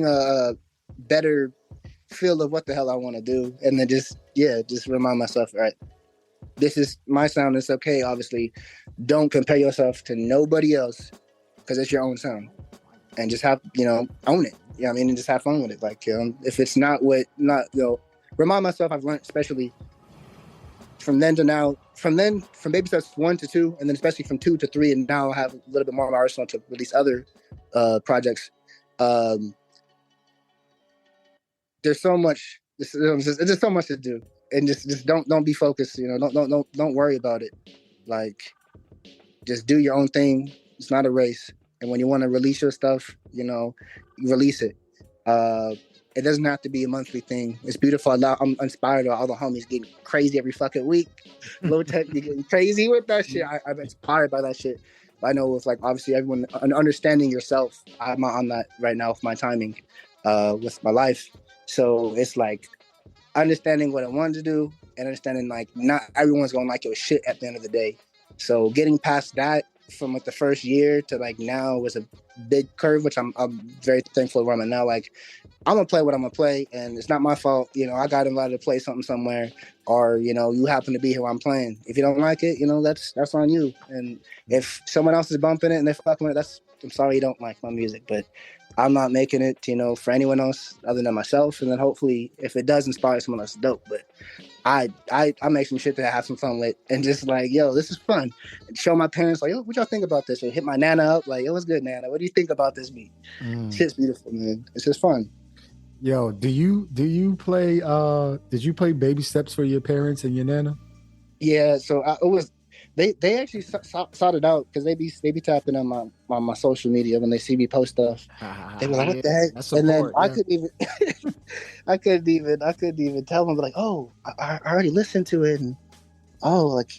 a better feel of what the hell I want to do, and then just remind myself, all right, this is my sound. It's okay. Obviously, don't compare yourself to nobody else because it's your own sound, and just have own it. I mean, and just have fun with it. Like if it's not remind myself I've learned, especially from then to now, from baby steps 1 to 2, and then especially from 2 to 3, and now I have a little bit more of my arsenal to release other projects. There's so much. There's just so much to do, and just don't be focused. Don't worry about it. Like, just do your own thing. It's not a race. And when you want to release your stuff, you release it. It doesn't have to be a monthly thing. It's beautiful. I'm inspired by all the homies getting crazy every fucking week. Low tech, you're getting crazy with that shit. I'm inspired by that shit. But I know with like obviously everyone understanding yourself. I'm on that right now with my timing, with my life. So it's like understanding what I wanted to do and understanding like not everyone's gonna like your shit at the end of the day. So getting past that from like the first year to like now was a big curve, which I'm very thankful where I'm at now. Like I'm gonna play what I'm gonna play, and it's not my fault. I got invited to play something somewhere, or you happen to be here while I'm playing. If you don't like it, that's on you. And if someone else is bumping it and they're fucking with it, I'm sorry you don't like my music, but I'm not making it, for anyone else other than myself. And then hopefully, if it does inspire someone else, dope. But I make some shit to have some fun with, and just like, yo, this is fun. And show my parents like, yo, what y'all think about this? Or hit my nana up like, yo, what's good, nana? What do you think about this beat? Shit's beautiful, man. It's just fun. Yo, do you play? Did you play Baby Steps for your parents and your nana? Yeah, so it was. They actually sought it out because they be tapping on my social media when they see me post stuff. They were like, "What the heck?" Support, and then I couldn't even tell them. But like, oh, I already listened to it, and like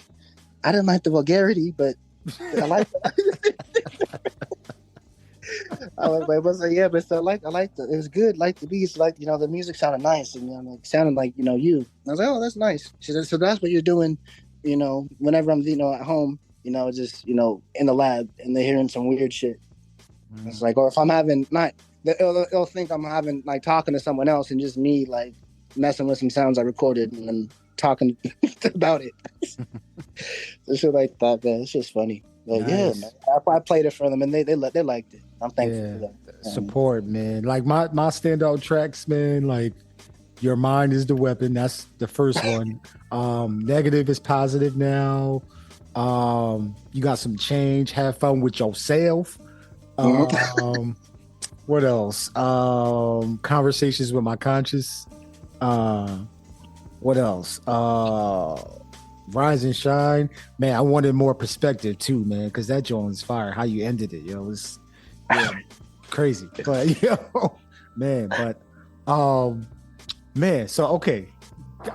I didn't like the vulgarity, but I like. I was like, yeah, but so I liked it. It was good. Like the beats, like the music sounded nice, and it sounded like you. And I was like, oh, that's nice. She said, so that's what you're doing. Whenever I'm, at home, just, in the lab and they're hearing some weird shit. It's like, or if I'm having they'll think I'm having like talking to someone else and just me like messing with some sounds I recorded and then talking about it. So shit like that, man. It's just funny. But nice. Yeah, man. I played it for them and they liked it. I'm thankful for that. Support, man. Like my standout tracks, man, like Your Mind is the Weapon. That's the first one. Negative is Positive Now. You Got Some Change. Have Fun With Yourself. What else? Conversations with My Conscious. What else? Rise and Shine. Man, I wanted more perspective too, man, because that joint's fire. How you ended it, yo, was crazy. But man, man, so okay.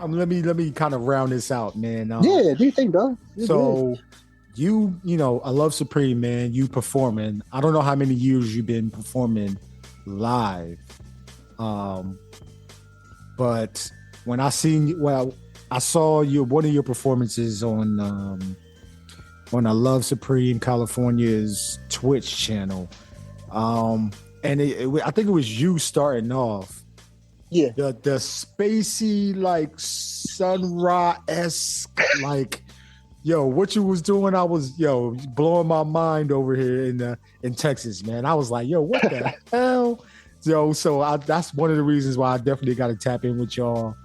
Let me kind of round this out, man. Do you think, bro? So you I Love Supreme, man. You performing. I don't know how many years you've been performing live. But when I saw one of your performances on I Love Supreme California's Twitch channel. And I think it was you starting off. Yeah, the spacey like Sun Ra-esque like what you was doing. I was blowing my mind over here in Texas, man. I was like, what the hell, So that's one of the reasons why I definitely got to tap in with y'all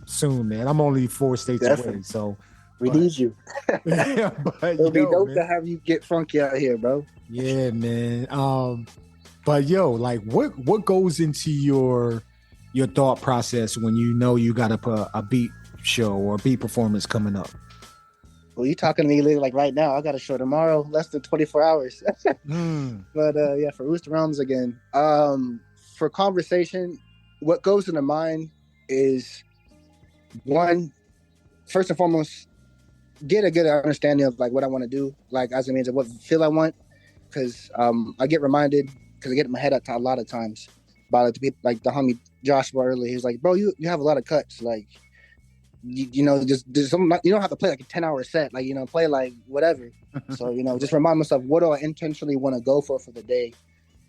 soon, man. I'm only 4 states away, so we need you. Yeah, but it'll be dope to have you get funky out here, bro. Yeah, man. But like what goes into your thought process when you got a beat show or a beat performance coming up? Well, you talking to me like right now. I got a show tomorrow, less than 24 hours. But for Rooster Realms again. For conversation, what goes into mind is one, first and foremost, get a good understanding of like what I want to do, like as a means of what feel I want, because I get reminded, because I get in my head at a lot of times by like the homie Joshua earlier. He's like, bro, you have a lot of cuts, like just some, you don't have to play like a 10-hour set, like play like whatever. So just remind myself, what do I intentionally want to go for the day.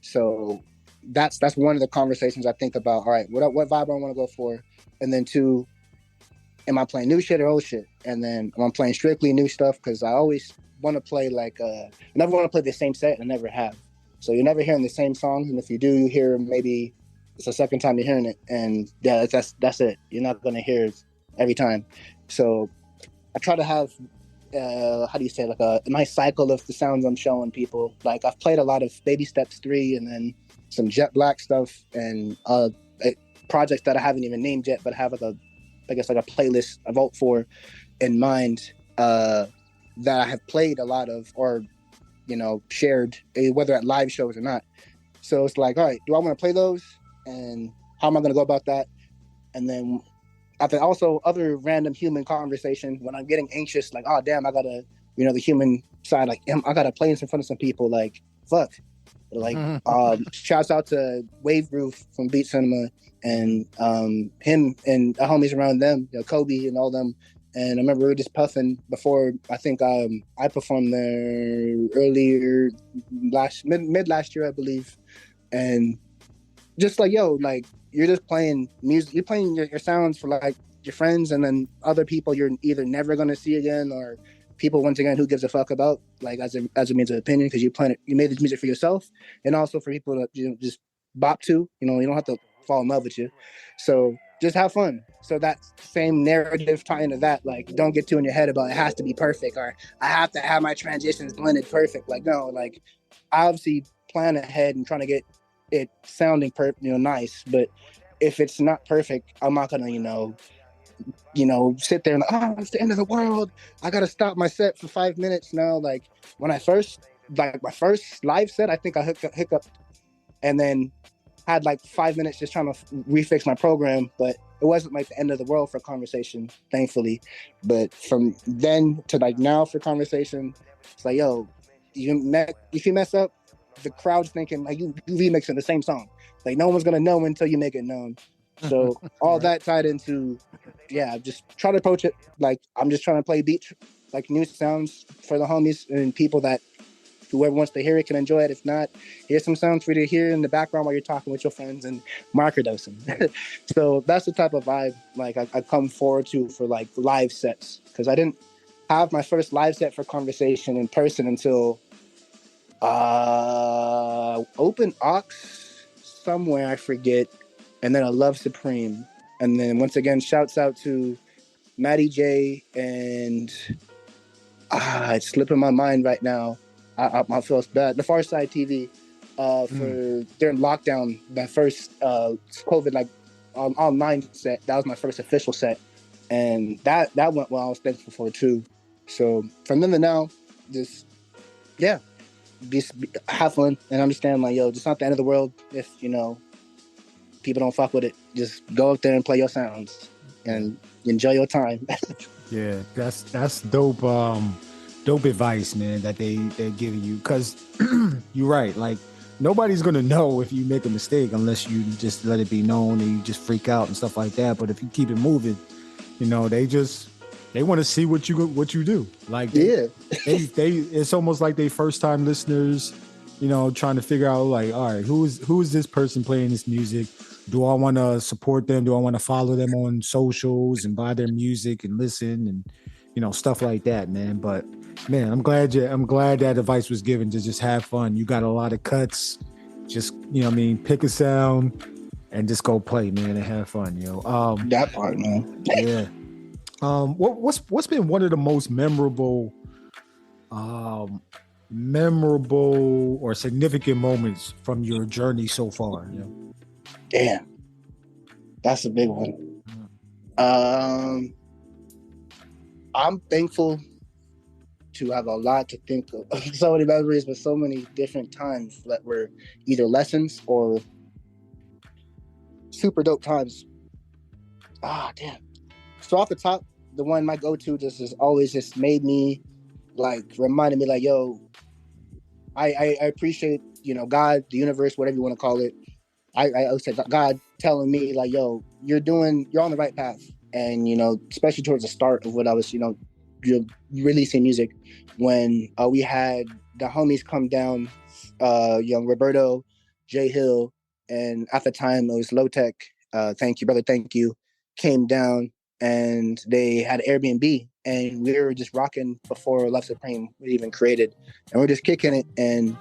So that's one of the conversations I think about. All right, what vibe I want to go for, and then two, am I playing new shit or old shit? And then am I playing strictly new stuff? Because I always want to play I never want to play the same set, and I never have. So you're never hearing the same songs, and if you do, you hear maybe it's the second time you're hearing it, and yeah, that's it. You're not gonna hear it every time. So I try to have how do you say, like a nice cycle of the sounds I'm showing people. Like I've played a lot of Baby Steps 3 and then some Jetlag stuff and projects that I haven't even named yet, but have like a playlist, a vote for in mind that I have played a lot of or shared, whether at live shows or not. So it's like, all right, do I want to play those, and how am I going to go about that? And then after also other random human conversation, when I'm getting anxious, like, oh damn, I gotta, the human side, like I gotta play in front of some people, like fuck. Like shouts out to Wave Roof from Beat Cinema and him and the homies around them, Kobe and all them. And I remember we were just puffing before, I think I performed there earlier mid last year, I believe. And just like, yo, like you're just playing music, you're playing your sounds for like your friends, and then other people you're either never going to see again, or people, once again, who gives a fuck about, like as a means of opinion, because you made this music for yourself, and also for people to just bop to, you don't have to fall in love with you. So just have fun. So that same narrative tie into that, like don't get too in your head about it has to be perfect, or I have to have my transitions blended perfect. Like no, like I obviously plan ahead and trying to get it sounding nice, but if it's not perfect, I'm not gonna sit there and like, oh, it's the end of the world, I gotta stop my set for 5 minutes now. Like when my first live set, I think I hiccuped and then had like 5 minutes just trying to refix my program, but it wasn't like the end of the world for conversation, thankfully. But from then to like now for conversation, it's like, yo, if you mess up, the crowd's thinking like you remixing the same song. Like no one's gonna know until you make it known. So all that tied into, just try to approach it like I'm just trying to play beats, like new sounds for the homies and people that whoever wants to hear it can enjoy it. If not, here's some sounds for you to hear in the background while you're talking with your friends and microdosing. So that's the type of vibe like I come forward to for like live sets, because I didn't have my first live set for conversation in person until Open Ox somewhere, I forget, and then a Love Supreme, and then once again shouts out to Matty J and it's slipping my mind right now. I feel bad. The Far Side TV for during lockdown, that first COVID like online set, that was my first official set, and that went well. I was thankful for it too. So from then to now, just have fun and understand like, yo, it's not the end of the world if people don't fuck with it. Just go up there and play your sounds and enjoy your time. Yeah, that's dope. Dope advice, man, that they're giving you, because you're right. Like nobody's gonna know if you make a mistake unless you just let it be known and you just freak out and stuff like that. But if you keep it moving, they want to see what you do. Like they it's almost like they first time listeners, trying to figure out like, all right, who is this person playing this music? Do I want to support them? Do I want to follow them on socials and buy their music and listen and stuff like that, man? But man, I'm glad that advice was given to just have fun. You got a lot of cuts, just pick a sound and just go play, man, and have fun, that part, man. Yeah. What's been one of the most memorable or significant moments from your journey so far? Damn, that's a big one. I'm thankful to have a lot to think of. So many memories, but so many different times that were either lessons or super dope times. Damn. So off the top, the one my go-to just is always just made me like reminded me like, yo, I appreciate, God, the universe, whatever you want to call it. I always say God telling me like, yo, you're on the right path. And, especially towards the start of what I was, releasing music when we had the homies come down, Roberto, J Hill, and at the time it was Low-Tech, thank you, brother, thank you, came down and they had Airbnb and we were just rocking before Love Supreme was even created. And we're just kicking it and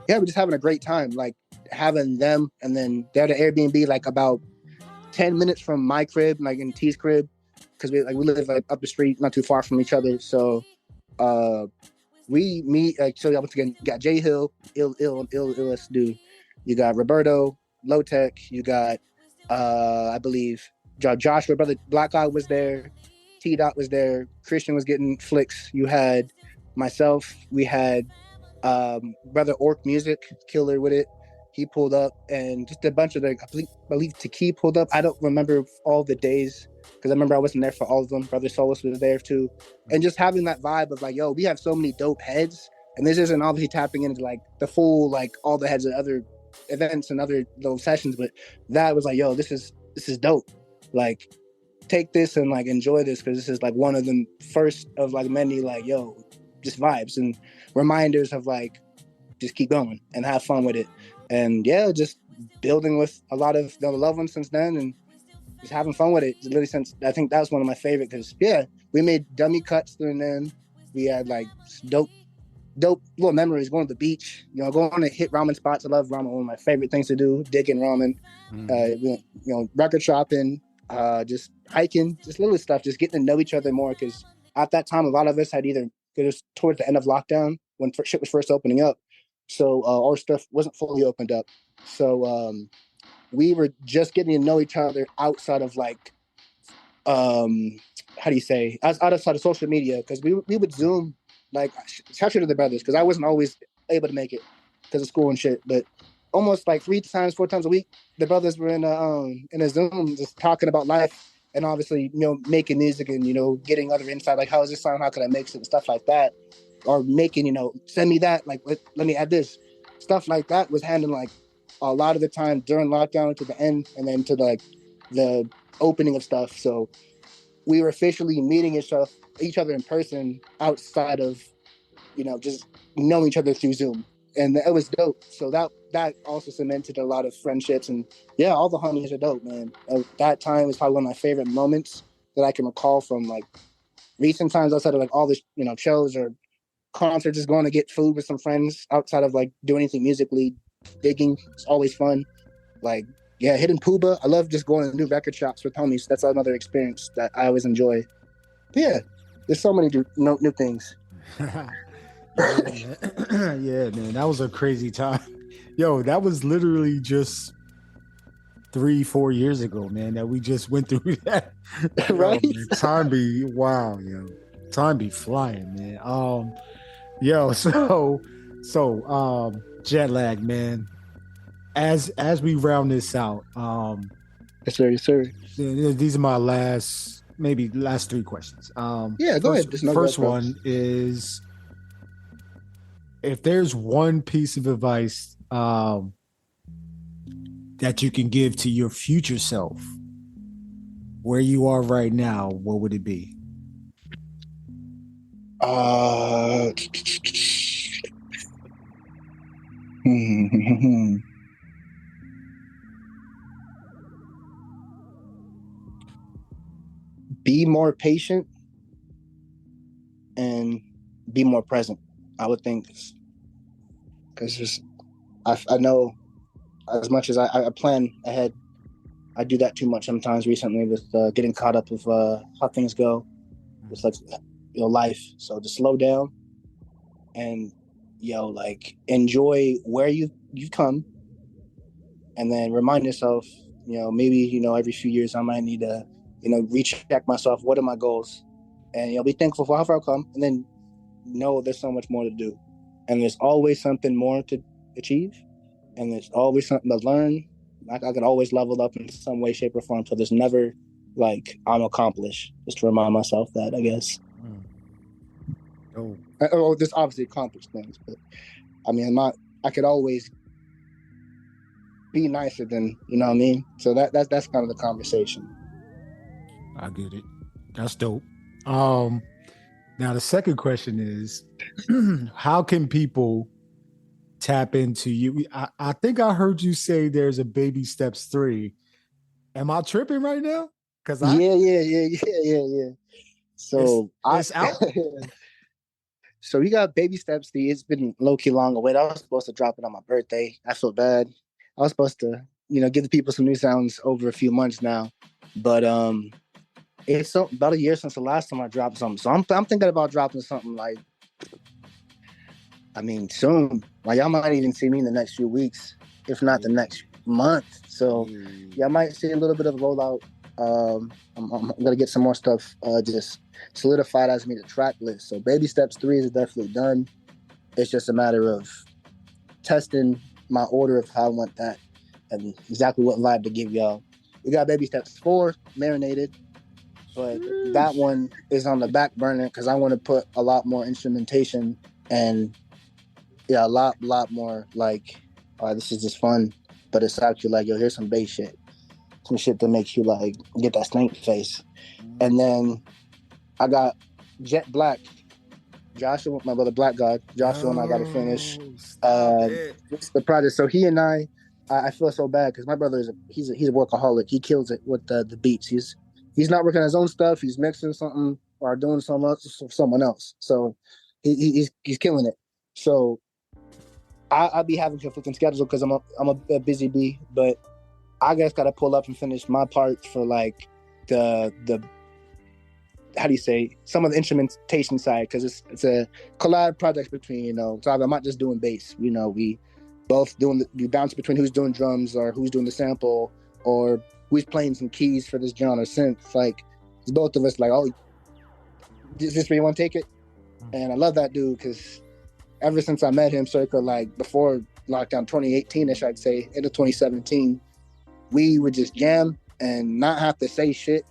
yeah, we're just having a great time. Like having them and then they're the Airbnb like about 10 minutes from my crib, like in T's crib, because we live like up the street, not too far from each other. So we meet so once again you got J Hill, illest dude. You got Roberto, Low-Tech, you got I believe Joshua, brother Black Eye was there, T-Dot was there, Christian was getting flicks. You had myself, we had brother Orc Music, killer with it. He pulled up and just a bunch of the, I believe Thxk pulled up. I don't remember all the days because I remember I wasn't there for all of them. Brother Solus was there too. And just having that vibe of like, yo, we have so many dope heads. And this isn't obviously tapping into like the full, like all the heads of other events and other little sessions, but that was like, yo, this is dope. Like take this and like enjoy this because this is like one of the first of like many like, yo, just vibes and reminders of like, just keep going and have fun with it. And yeah, just building with a lot of the loved ones since then and just having fun with it. Literally since I think that was one of my favorite because yeah, we made dummy cuts and then we had like dope little memories going to the beach, going to hit ramen spots. I love ramen, one of my favorite things to do, digging ramen, record shopping, just hiking, just little stuff, just getting to know each other more because at that time a lot of us had either, it was towards the end of lockdown when shit was first opening up. So our stuff wasn't fully opened up. So we were just getting to know each other outside of like, how do you say, outside of social media, because we would Zoom, like, shout out to the brothers, because I wasn't always able to make it because of school and shit, but almost like 4 times a week, the brothers were in a Zoom just talking about life and obviously, making music and, getting other insight, like, how is this sound, how can I mix it and stuff like that. Or making, send me that, like, let me add this. Stuff like that was handling, like, a lot of the time during lockdown to the end and then to, like, the opening of stuff. So we were officially meeting each other in person outside of, just knowing each other through Zoom. And it was dope. So that also cemented a lot of friendships. And, yeah, all the homies are dope, man. That time was probably one of my favorite moments that I can recall from, like, recent times outside of, like, all the, shows or concerts, just going to get food with some friends outside of like doing anything musically. Digging, it's always fun. Like, yeah, hitting Puba. I love just going to new record shops with homies. That's another experience that I always enjoy. But yeah, there's so many new things. Yeah, man, that was a crazy time. Yo, that was literally just 3-4 years ago, man, that we just went through that. Right? Time be time be flying, man. Yo, so Jetlag, man. As we round this out, yes, sir. These are my last 3 questions. Yeah, go ahead. First one is, if there's one piece of advice that you can give to your future self, where you are right now, what would it be? Be more patient and be more present, I would think, because just I know as much as I plan ahead, I do that too much sometimes recently with getting caught up with how things go with like life. So just slow down and like enjoy where you've come, and then remind yourself, maybe every few years I might need to recheck myself. What are my goals? And be thankful for how far I've come, and then know there's so much more to do, and there's always something more to achieve, and there's always something to learn. I could always level up in some way, shape, or form. So there's never like I'm accomplished. Just to remind myself that, I guess. Oh, There's obviously accomplished things, but I mean, I could always be nicer than, you know what I mean? So that's kind of the conversation. I get it. That's dope. Now the second question is, how can people tap into you? I think I heard you say there's a Baby Steps 3. Am I tripping right now? Because Yeah. So it's out. So we got Baby Steps 3. It's been low key long away. I was supposed to drop it on my birthday. I feel bad. I was supposed to, give the people some new sounds over a few months now, but it's about a year since the last time I dropped something. So I'm thinking about dropping something like, soon. Like y'all might even see me in the next few weeks, if not the next month. So y'all might see a little bit of a rollout. I'm gonna get some more stuff just solidified as me the track list. So Baby Steps 3 is definitely done. It's just a matter of testing my order of how I want that and exactly what vibe to give y'all. We got Baby Steps 4 marinated, but that one is on the back burner because I want to put a lot more instrumentation and a lot more like, this is just fun, but it's actually like, yo, here's some bass shit. Some shit that makes you like get that stank face. And then I got Jet Black, Joshua, my brother Black God, Joshua and I got to finish the project. So he and I feel so bad because my brother he's a workaholic. He kills it with the beats. He's not working on his own stuff. He's mixing something or doing something else for someone else. So he's killing it. So I'll be having conflicting schedule because I'm a busy bee, but I guess got to pull up and finish my part for like the how do you say, some of the instrumentation side, because it's a collab project between, so I'm not just doing bass. We both we bounce between who's doing drums or who's doing the sample or who's playing some keys for this genre synth. Like it's both of us like, oh, is this where you want to take it? And I love that dude because ever since I met him circa like before lockdown 2018ish, I'd say into 2017, we would just jam and not have to say shit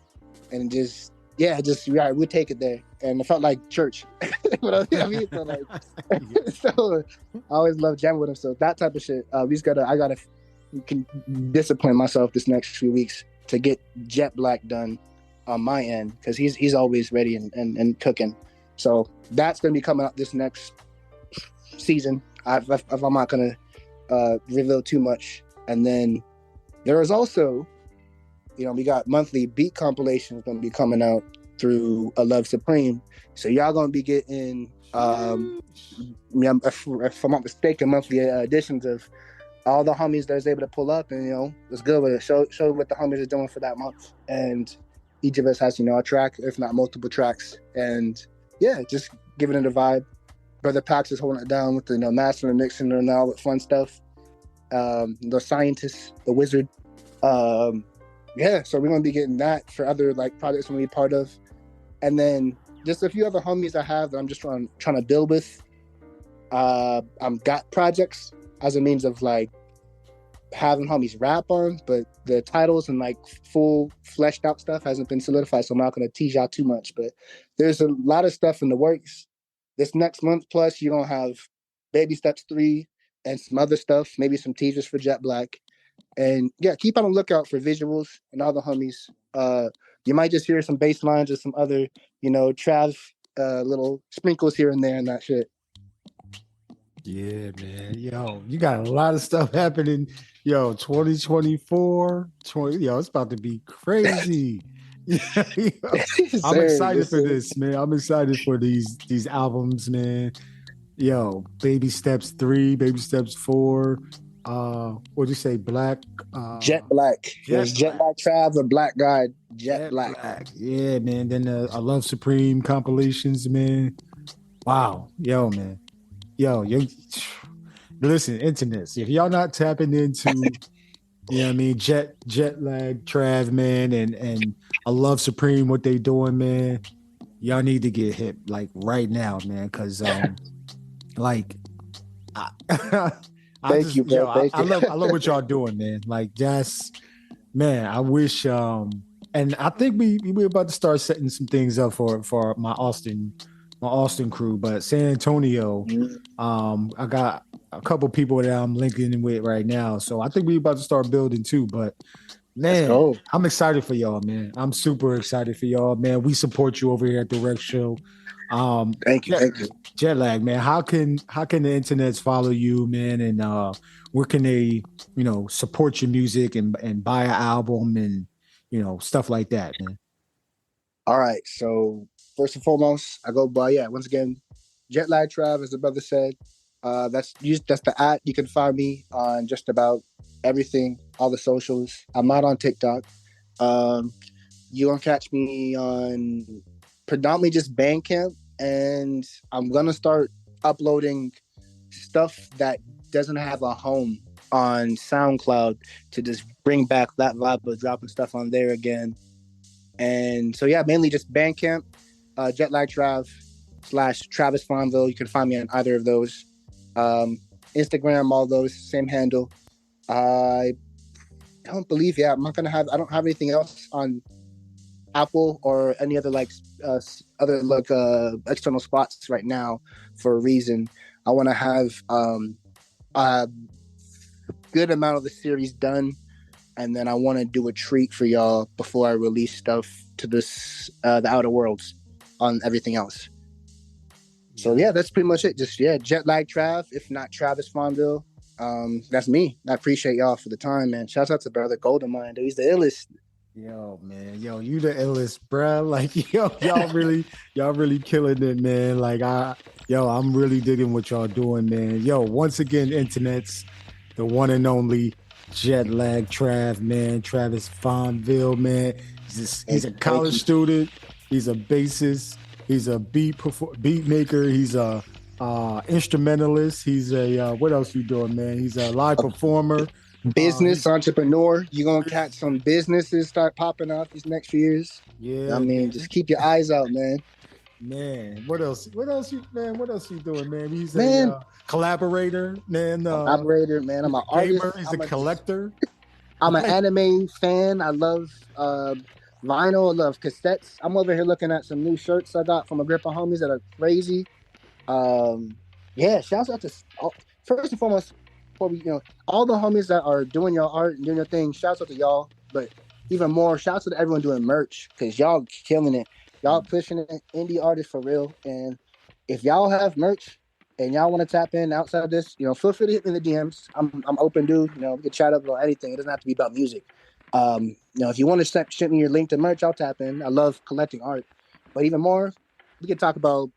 and we'd take it there. And it felt like church. You know what I mean? So, like, so I always love jamming with him. So that type of shit, I gotta discipline myself this next few weeks to get Jet Black done on my end because he's always ready and cooking. So that's gonna be coming out this next season. I'm not gonna reveal too much. And then there is also, we got monthly beat compilations going to be coming out through A Love Supreme. So y'all going to be getting, if I'm not mistaken, monthly editions of all the homies that is able to pull up and, it's good with it. Show what the homies are doing for that month. And each of us has, a track, if not multiple tracks. And just giving it a vibe. Brother Pax is holding it down with the, mastering and mixing and all that fun stuff. The scientist, the wizard, so we're gonna be getting that for other like projects we're gonna be part of, and then just a few other homies I have that I'm just trying to build with. I'm got projects as a means of like having homies rap on, but the titles and like full fleshed out stuff hasn't been solidified, so I'm not gonna tease y'all too much. But there's a lot of stuff in the works. This next month plus, you're gonna have Baby Steps 3 and some other stuff, maybe some teasers for Jet Black. And keep on the lookout for visuals and all the homies. You might just hear some bass lines or some other, Trav little sprinkles here and there and that shit. Yeah, man. Yo, you got a lot of stuff happening. Yo, 2024, it's about to be crazy. I'm excited for this, man. I'm excited for these albums, man. Yo, Baby Steps 3, Baby Steps 4. What'd you say? Black? Jet Black. There's Jetlag Trav and Black Guy. Jet Black. Yeah, man. Then I Love Supreme compilations, man. Wow. Yo, man. Yo, listen, internet. If y'all not tapping into, Jetlag Trav, man, and I Love Supreme, what they doing, man, y'all need to get hip like right now, man, because like Thank you. I love what y'all doing, man. Like that's, man, I wish And I think we're about to start setting some things up for my Austin crew. But San Antonio, I got a couple people that I'm linking with right now. So I think we're about to start building too. But man, I'm excited for y'all, man. I'm super excited for y'all, man. We support you over here at the Rec Show. Thank you. Jetlag, man. How can the internets follow you, man? And where can they, support your music and buy an album and stuff like that, man? All right. So first and foremost, I go by once again, Jetlag Trav, as the brother said. That's the @ you can find me on just about everything, all the socials. I'm not on TikTok. You gonna catch me on predominantly just Bandcamp, and I'm gonna start uploading stuff that doesn't have a home on SoundCloud to just bring back that vibe of dropping stuff on there again. And so mainly just Bandcamp, Jetlag Trav / Travis Fonville. You can find me on either of those. Instagram, all those, same handle. I don't believe, I don't have anything else on Apple or any other external spots right now for a reason. I want to have a good amount of the series done, and then I want to do a treat for y'all before I release stuff to this the outer worlds on everything else. So that's pretty much it. Just Jetlag Trav, if not Travis Fonville. That's me. I appreciate y'all for the time, man. Shouts out to brother Goldenmine, dude. He's the illest. Yo, man. Yo, you the illest, bruh. Like, y'all really killing it, man. Like, I'm really digging what y'all doing, man. Yo, once again, internets, the one and only Jetlag Trav, man. Travis Fonville, man. He's a college student. He's a bassist. He's a beat maker. He's a instrumentalist. He's a what else you doing, man? He's a live performer. Business entrepreneur. You're gonna catch some businesses start popping off these next few years. Yeah, I mean, just keep your eyes out, man. Man, what else you doing, man? He's a collaborator, man. Collaborator, man. I'm an artist. He's a collector. I'm an anime fan. I love vinyl. I love cassettes. I'm over here looking at some new shirts I got from a group of homies that are crazy. Shouts out to first and foremost, all the homies that are doing your art and doing your thing. Shouts out to y'all, but even more, shouts out to everyone doing merch, because y'all killing it. Y'all pushing it, indie artists for real. And if y'all have merch and y'all want to tap in outside of this, feel free to hit me in the DMs. I'm open, dude. We can chat up about anything. It doesn't have to be about music. If you want to ship me your link to merch, I'll tap in. I love collecting art, but even more, we can talk about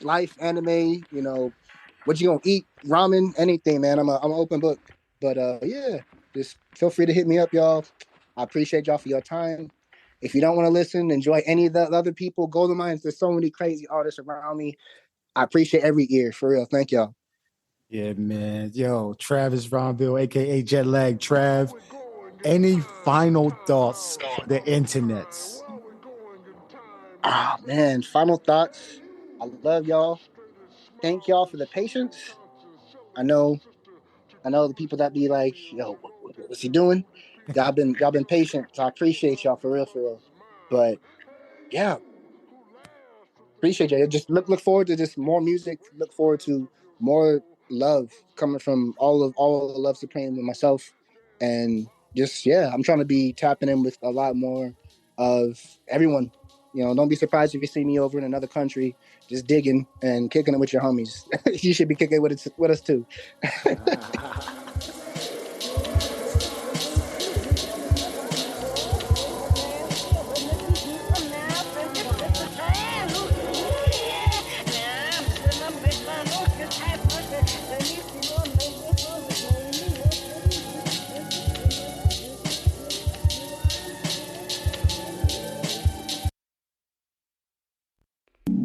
life, anime, what you gonna eat, ramen, anything, man. I'm an open book. But just feel free to hit me up, y'all. I appreciate y'all for your time. If you don't want to listen, enjoy any of the other people, Golden Minds. There's so many crazy artists around me. I appreciate every ear, for real. Thank y'all. Yeah, man. Yo, Travis Fonville, aka Jetlag Trav. Any final thoughts for the internets? Man, final thoughts. I love y'all. Thank y'all for the patience. I know the people that be like, yo, what's he doing? Y'all been patient, so I appreciate y'all for real. But appreciate y'all. Just look forward to just more music. Look forward to more love coming from all of the Love Supreme and myself. And just I'm trying to be tapping in with a lot more of everyone. Don't be surprised if you see me over in another country, just digging and kicking it with your homies. You should be kicking it with us too.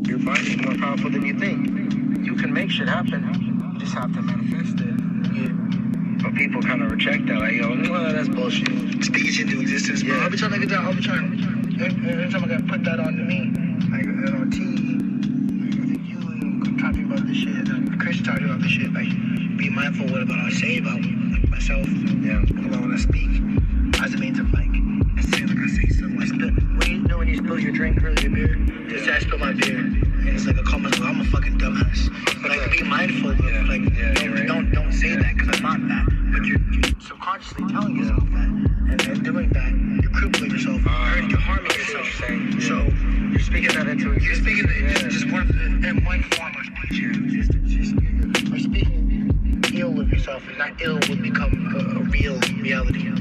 Your mind is more powerful than you think. You can make shit happen. You just have to manifest it. Yeah. But people kind of reject that. Like, that's bullshit. Speak it into existence, bro. I'll be trying to get that all the time. Every time I got put that onto me, like on T, I think you talking about this shit. Chris talking about this shit. Like, be mindful what I say about myself. Yeah. About when I speak as a means of like I say like I say something. When you spill your drink earlier, your beer, just say I spill my beer, and it's like a comment like I'm a fucking dumbass. Like be mindful, of, like don't say that because I'm not that. But you're subconsciously telling yourself that, and then doing that, you're crippling yourself, you're harming yourself. So you're speaking that into existence. You're speaking just one form of speech here. You're speaking ill of yourself, and that ill would become a real reality.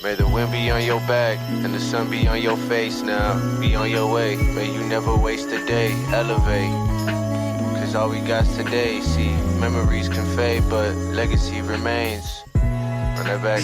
May the wind be on your back and the sun be on your face now. Be on your way, may you never waste a day. Elevate, cause all we got's today. See, memories can fade, but legacy remains. Run that back.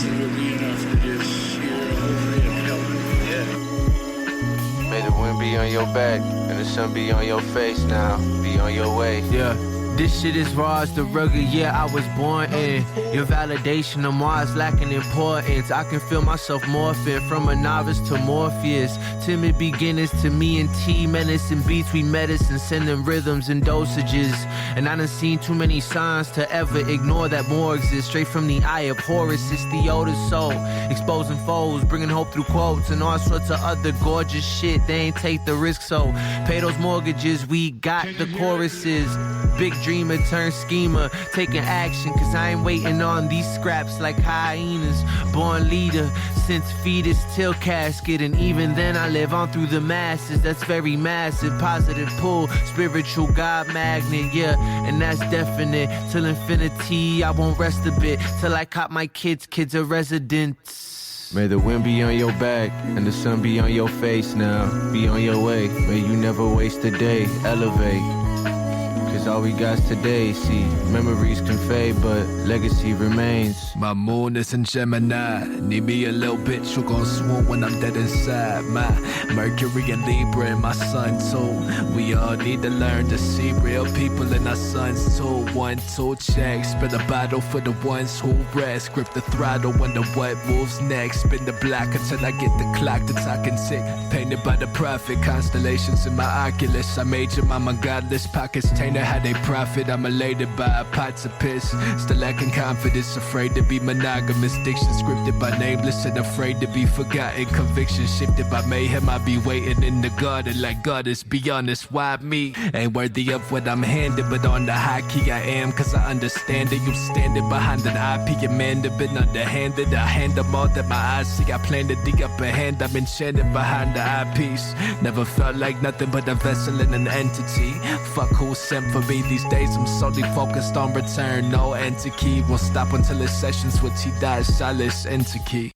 May the wind be on your back and the sun be on your face now. Be on your way. Yeah. This shit is raw as the rugged year I was born in. Your validation of Mars lacking importance. I can feel myself morphing from a novice to Morpheus. Timid beginnings to me and T. Menacing beats we medicine, sending rhythms and dosages. And I done seen too many signs to ever ignore that more exists. Straight from the eye of Horus, it's the oldest soul. Exposing foes, bringing hope through quotes and all sorts of other gorgeous shit. They ain't take the risk, so pay those mortgages. We got the choruses. Big dreamer turned schemer, taking action, cause I ain't waiting on these scraps like hyenas. Born leader, since fetus till casket, and even then I live on through the masses. That's very massive, positive pull, spiritual God magnet, yeah, and that's definite. Till infinity, I won't rest a bit, till I caught my kids are residents. May the wind be on your back and the sun be on your face now. Be on your way, may you never waste a day. Elevate, cause all we got's today. See, memories can fade, but legacy remains. My moon is in Gemini. Need me a little bitch who gon' swoon when I'm dead inside. My Mercury and Libra and my sun too. We all need to learn to see real people in our sons too. 1, 2, check. Spread the bottle for the ones who rest. Grip the throttle when the what moves next. Spin the block until I get the clock that's I can tick. Painted by the prophet, constellations in my Oculus. I made your mama godless, pockets tainted how they profit. I'm elated by pots of piss. Still lacking confidence, afraid to be monogamous. Diction scripted by nameless and afraid to be forgotten. Conviction shifted by mayhem. I be waiting in the garden like goddess. Be honest, why me? Ain't worthy of what I'm handed, but on the high key I am, cause I understand it. You standing behind an IP, your man have been underhanded. I hand them all that my eyes see. I plan to dig up a hand. I'm enchanted behind the eyepiece. Never felt like nothing but a vessel in an entity. Fuck who sent for me. These days I'm solely focused on return. No enter key. Won't stop until his sessions with TeedotEinsof enter key.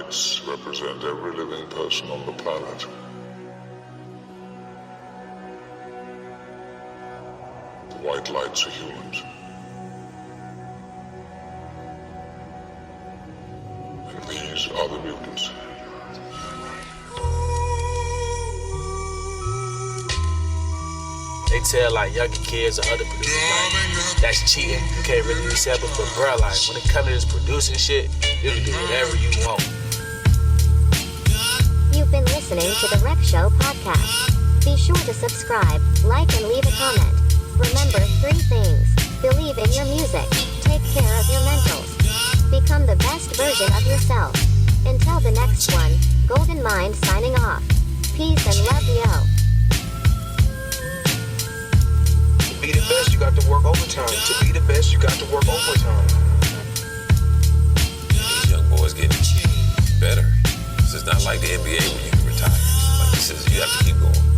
lights represent every living person on the planet. The white lights are humans. And these are the mutants. They tell like younger kids or other producers like that's cheating, you can't really accept it, but bro, like when it comes to this producing shit, you can do whatever you want. You've been listening to the Rec Show podcast. Be sure to subscribe, like, and leave a comment. Remember 3 things: believe in your music, take care of your mentals, become the best version of yourself. Until the next one, Golden Mind signing off. Peace and love, yo. To be the best, you got to work overtime. To be the best, you got to work overtime. These young boys getting better. This is not like the NBA when you can retire. Like this is, you have to keep going.